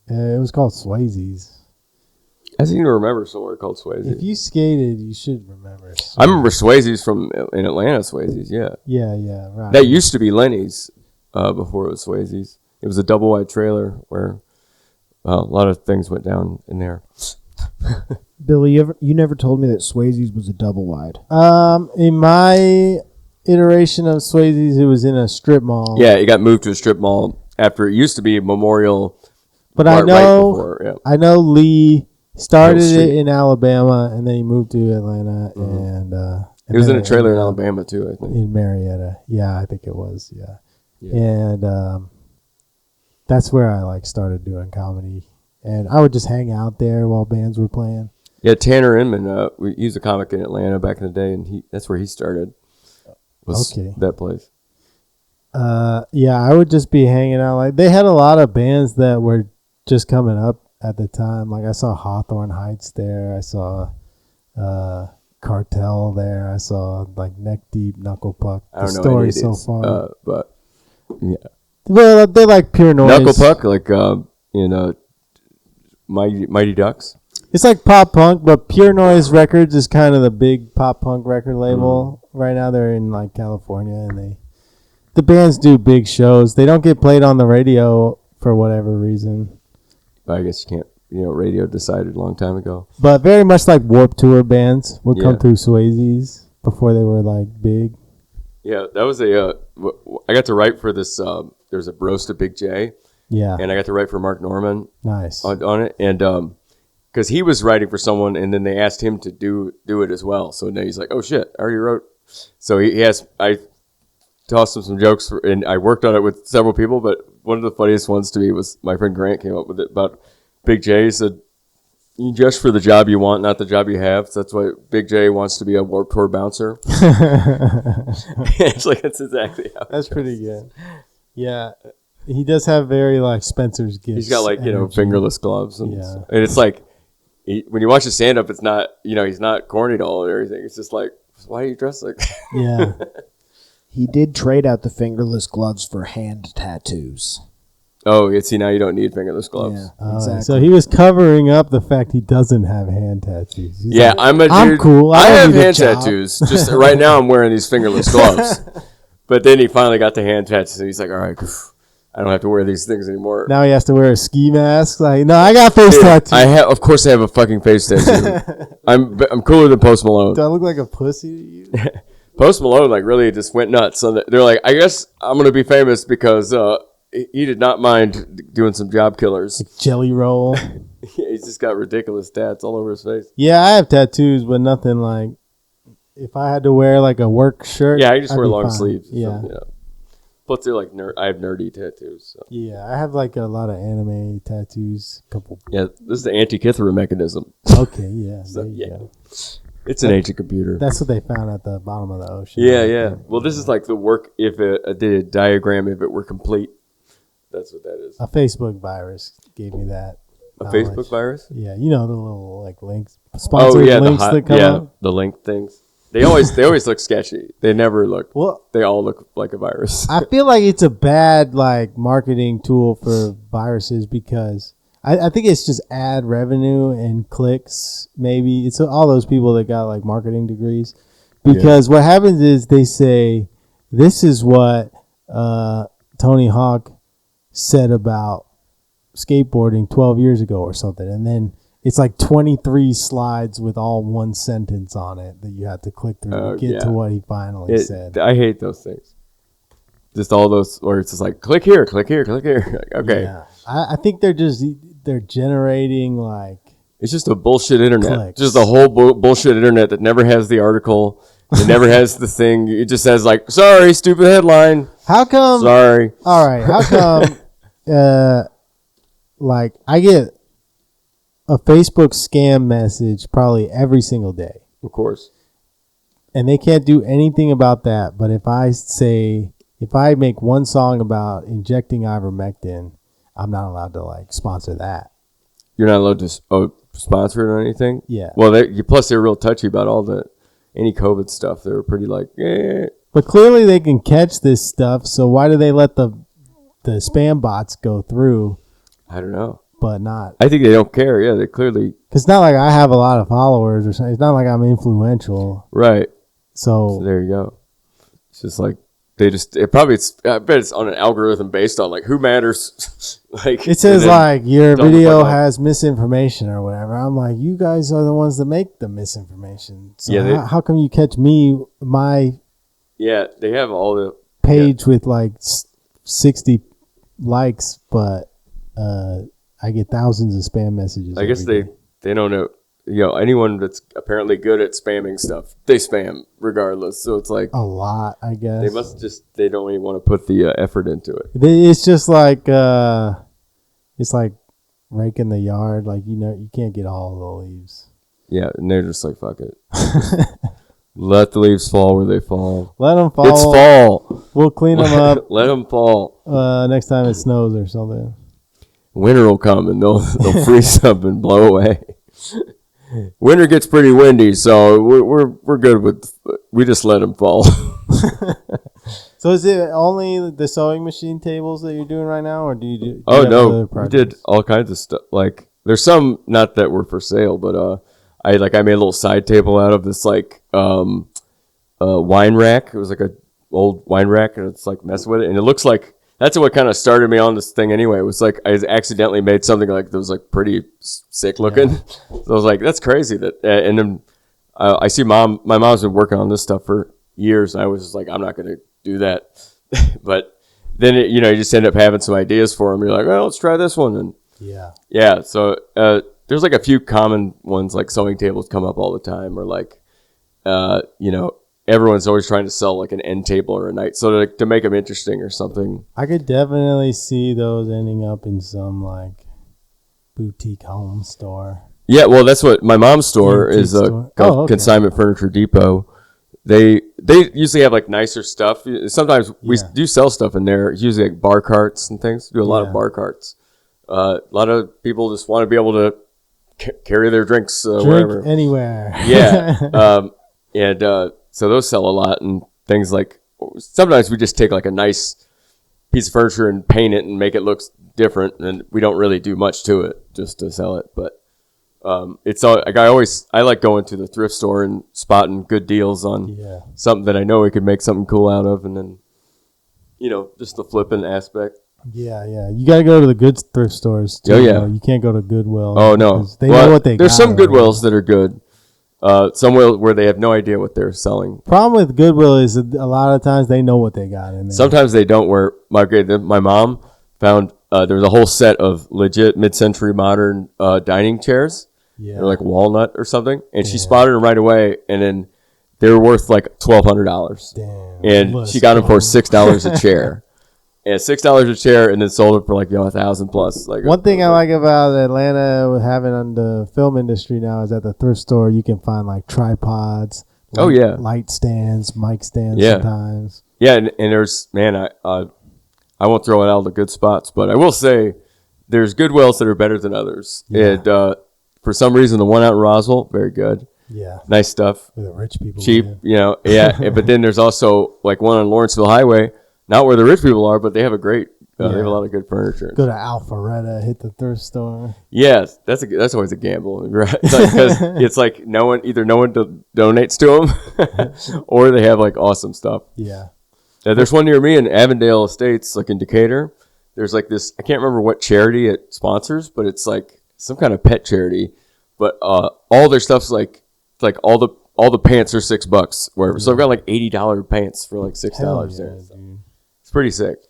It was called Swayze's. I seem to remember somewhere called Swayze. If you skated, you should remember. I remember Swayze's in Atlanta. Swayze's, yeah, right. That used to be Lenny's before it was Swayze's. It was a double wide trailer where a lot of things went down in there. Billy, you never told me that Swayze's was a double wide. In my iteration of Swayze's, it was in a strip mall. Yeah, it got moved to a strip mall after it used to be Memorial. But I know Lee started it in Alabama, and then he moved to Atlanta, and it was in a trailer in Alabama too, I think. In Marietta, I think it was, and that's where I like started doing comedy. And I would just hang out there while bands were playing. Yeah, Tanner Inman, he was a comic in Atlanta back in the day, and that's where he started. That place. I would just be hanging out. Like they had a lot of bands that were just coming up at the time. Like I saw Hawthorne Heights there. I saw Cartel there. I saw like Neck Deep, Knuckle Puck. I don't know any of these, so far, but yeah. Well, they like Pure Noise. Knuckle Puck, like Mighty Ducks. It's like pop punk, but Pure Noise Records is kind of the big pop punk record label. Right now they're in like California, and the bands do big shows. They don't get played on the radio for whatever reason. I guess you can't. Radio decided a long time ago. But very much like Warped Tour bands would come through Swayze's before they were like big. Yeah, that was I got to write for this. There's a roast of Big J, Yeah. and I got to write for Mark Norman Nice. on it, and because he was writing for someone, and then they asked him to do it as well. So now he's like, "Oh shit, I already wrote." So he has. I tossed him some jokes, and I worked on it with several people. But one of the funniest ones to me was my friend Grant came up with it about Big J. He said, "You dress for the job you want, not the job you have." So that's why Big J wants to be a Warped Tour bouncer. It's like that's exactly how. That's pretty good. Yeah. He does have very like Spencer's gifts. He's got like energy. fingerless gloves, and, Yeah. and it's like when you watch his stand up, it's not he's not corny at all or everything. It's just like, why are you dressed like that? Yeah. He did trade out the fingerless gloves for hand tattoos. Oh, see, now you don't need fingerless gloves. Yeah, exactly. So he was covering up the fact he doesn't have hand tattoos. He's Yeah, like, I'm a dude. I'm cool. I don't have need a hand job. tattoos. Just right now, I'm wearing these fingerless gloves. But then he finally got the hand tattoos, and he's like, all right, I don't have to wear these things anymore. Now he has to wear a ski mask. Like, no, I got face Dude, tattoos. of course, I have a fucking face tattoo. I'm cooler than Post Malone. Do I look like a pussy to you? Post Malone like really just went nuts. So they're like, I guess I'm gonna be famous because he did not mind doing some job killers. Jelly roll. He's just got ridiculous tats all over his face. Yeah, I have tattoos, but nothing like. If I had to wear like a work shirt, Yeah, I just I'd wear be long fine. sleeves. Yeah. Plus, they're like I have nerdy tattoos. So. Yeah, I have like a lot of anime tattoos. Couple. Yeah, this is the Antikythera mechanism. Okay, yeah, So, there you yeah. go. It's an ancient computer. That's what they found at the bottom of the ocean. Yeah, yeah. Well, this is like the work if I did a diagram if it were complete. That's what that is. A Facebook virus gave me that. A knowledge. Facebook virus? Yeah, you know the little like links, sponsored the links that come up. the link things. They always look sketchy. They never look. Well, They all look like a virus. I feel like it's a bad like marketing tool for viruses because I think it's just ad revenue and clicks. Maybe it's all those people that got like marketing degrees. Because what happens is they say, this is what Tony Hawk said about skateboarding 12 years ago or something. And then it's like 23 slides with all one sentence on it that you have to click through to get to what he finally said. I hate those things. Just all those, or it's just like, click here, click here, click here. Like, okay. Yeah. I think they're generating like It's just a bullshit internet. Clicks. Just a whole bullshit internet that never has the article. It never has the thing. It just says like, sorry, stupid headline. how come Sorry. all right, how come like I get a Facebook scam message probably every single day. Of course. And they can't do anything about that. But if I make one song about injecting ivermectin, I'm not allowed to like sponsor that. You're not allowed to sponsor it or anything? Yeah. Well, plus they're real touchy about all any COVID stuff. They were pretty like, eh. But clearly they can catch this stuff. So why do they let the spam bots go through, I don't know. but not? I think they don't care. Yeah, they clearly. Because it's not like I have a lot of followers or something. It's not like I'm influential. Right. So So there you go. It's just like, I bet it's on an algorithm based on like who matters. Like it says and then like your don't video fuck up. has misinformation or whatever. I'm like, you guys are the ones that make the misinformation. So Yeah, how come you catch my Yeah, they have all the page with like 60 likes, but I get thousands of spam messages. I guess every day. they don't know. Anyone that's apparently good at spamming stuff, they spam regardless. So it's like a lot, I guess. they don't even want to put the effort into it. It's just like it's like raking the yard. Like you can't get all the leaves. Yeah, and they're just like, fuck it. Let the leaves fall where they fall. Let them fall. It's fall. We'll clean them up Let them fall. next time it snows or something. Winter will come and they'll freeze up and blow away. Winter gets pretty windy, so we're good with. We just let them fall. So is it only the sewing machine tables that you're doing right now, or do you do? Oh you have no, other we did projects? all kinds of stuff. Like there's some not that were for sale, but I made a little side table out of this like wine rack. It was like a old wine rack, and it's like messing with it, and it looks like that's what kind of started me on this thing. Anyway, it was like I accidentally made something like that was like pretty sick looking. Yeah. So I was like, that's crazy. And then I see my mom's been working on this stuff for years. And I was just like, I'm not going to do that. But then, you just end up having some ideas for them. You're like, well, let's try this one. And yeah. So there's like a few common ones, like sewing tables come up all the time, or like, everyone's always trying to sell like an end table or a night. So to make them interesting or something. I could definitely see those ending up in some like boutique home store. Yeah, well, that's what my mom's store is called okay. Consignment Furniture Depot. They usually have like nicer stuff. Sometimes we do sell stuff in there. It's usually like bar carts and things. We do a lot of bar carts. A lot of people just want to be able to carry their drinks wherever. Anywhere. Yeah. So those sell a lot, and things like sometimes we just take like a nice piece of furniture and paint it and make it look different, and we don't really do much to it just to sell it. But it's all like I like going to the thrift store and spotting good deals on something that I know we could make something cool out of, and then just the flipping aspect. Yeah. You got to go to the good thrift stores too. Oh yeah, you can't go to Goodwill. Oh no, they know what they got. There's some Goodwills that are good. Some where they have no idea what they're selling. Problem with Goodwill is a lot of times they know what they got in there. Sometimes they don't. Where my mom found there was a whole set of legit mid-century modern dining chairs. Yeah. They're like walnut or something, and she spotted them right away, and then they were worth like $1,200. Damn. And she got them for $6 a chair. And $6 a chair, and then sold it for like $1,000 plus. Like one thing I like about Atlanta having on the film industry now is at the thrift store you can find like tripods. Light stands, mic stands. Sometimes. Yeah, and there's I won't throw it out of the good spots, but I will say there's Goodwills that are better than others. Yeah. And for some reason, the one out in Roswell, very good. Yeah, nice stuff. Where the rich people cheap, live. But then there's also like one on Lawrenceville Highway. Not where the rich people are, but they have a great. They have a lot of good furniture. Go to Alpharetta, hit the thrift store. Yes, that's always a gamble, right? Because it's like no one donates to them, or they have like awesome stuff. Yeah. There's one near me in Avondale Estates, like in Decatur. There's like this. I can't remember what charity it sponsors, but it's like some kind of pet charity. But all their stuff's like all the pants are $6, wherever. So I've got like $80 pants for like $6 there. Dude. It's pretty sick,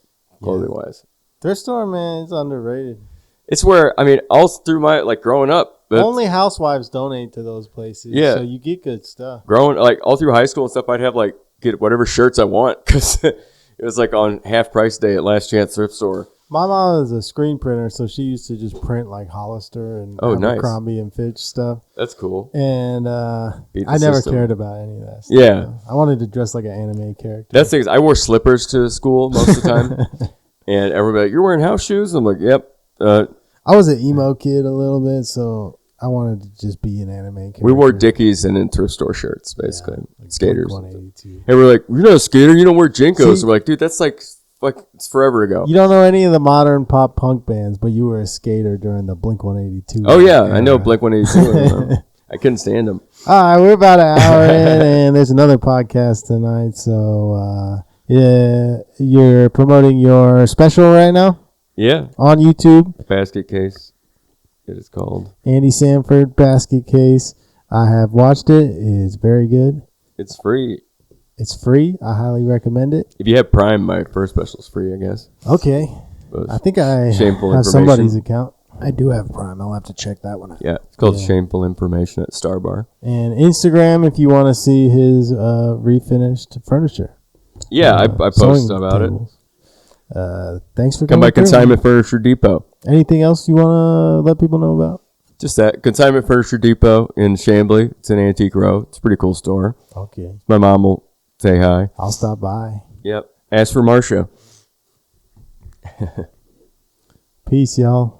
clothing wise. Thrift store, man, it's underrated. It's where all through my growing up. Only housewives donate to those places. Yeah, so you get good stuff. Growing all through high school and stuff, I'd have get whatever shirts I want because it was like on half price day at Last Chance Thrift Store. My mom is a screen printer, so she used to just print like Hollister and Abercrombie and Fitch stuff. That's cool. And I never cared about any of that stuff. Yeah. I wanted to dress like an anime character. That's the thing. I wore slippers to school most of the time. And everybody like, you're wearing house shoes? I'm like, yep. I was an emo kid a little bit, so I wanted to just be an anime character. We wore Dickies and then thrift store shirts, basically. Like skaters. 182. And we're like, you're not a skater. You don't wear Jinkos. We're like, dude, that's like it's forever ago. You don't know any of the modern pop punk bands, but you were a skater during the Blink 182. Oh, yeah. I know Blink 182. I couldn't stand them. All right. We're about an hour in, and there's another podcast tonight. So, you're promoting your special right now? Yeah. On YouTube? Basket Case, it is called. Andy Sandford, Basket Case. I have watched it. It's very good. It's free. It's free. I highly recommend it. If you have Prime, my first special is free, I guess. Okay. I think I Shameful have somebody's account. I do have Prime. I'll have to check that one out. Yeah, it's called Shameful Information at Star Bar. And Instagram if you want to see his refinished furniture. Yeah, I post about tables. Thanks for coming. Come by Consignment Furniture Depot. Anything else you want to let people know about? Just that. Consignment Furniture Depot in Chambly. It's an Antique Row. It's a pretty cool store. Okay. My mom will say hi. I'll stop by. Yep. Ask for Marcia. Peace, y'all.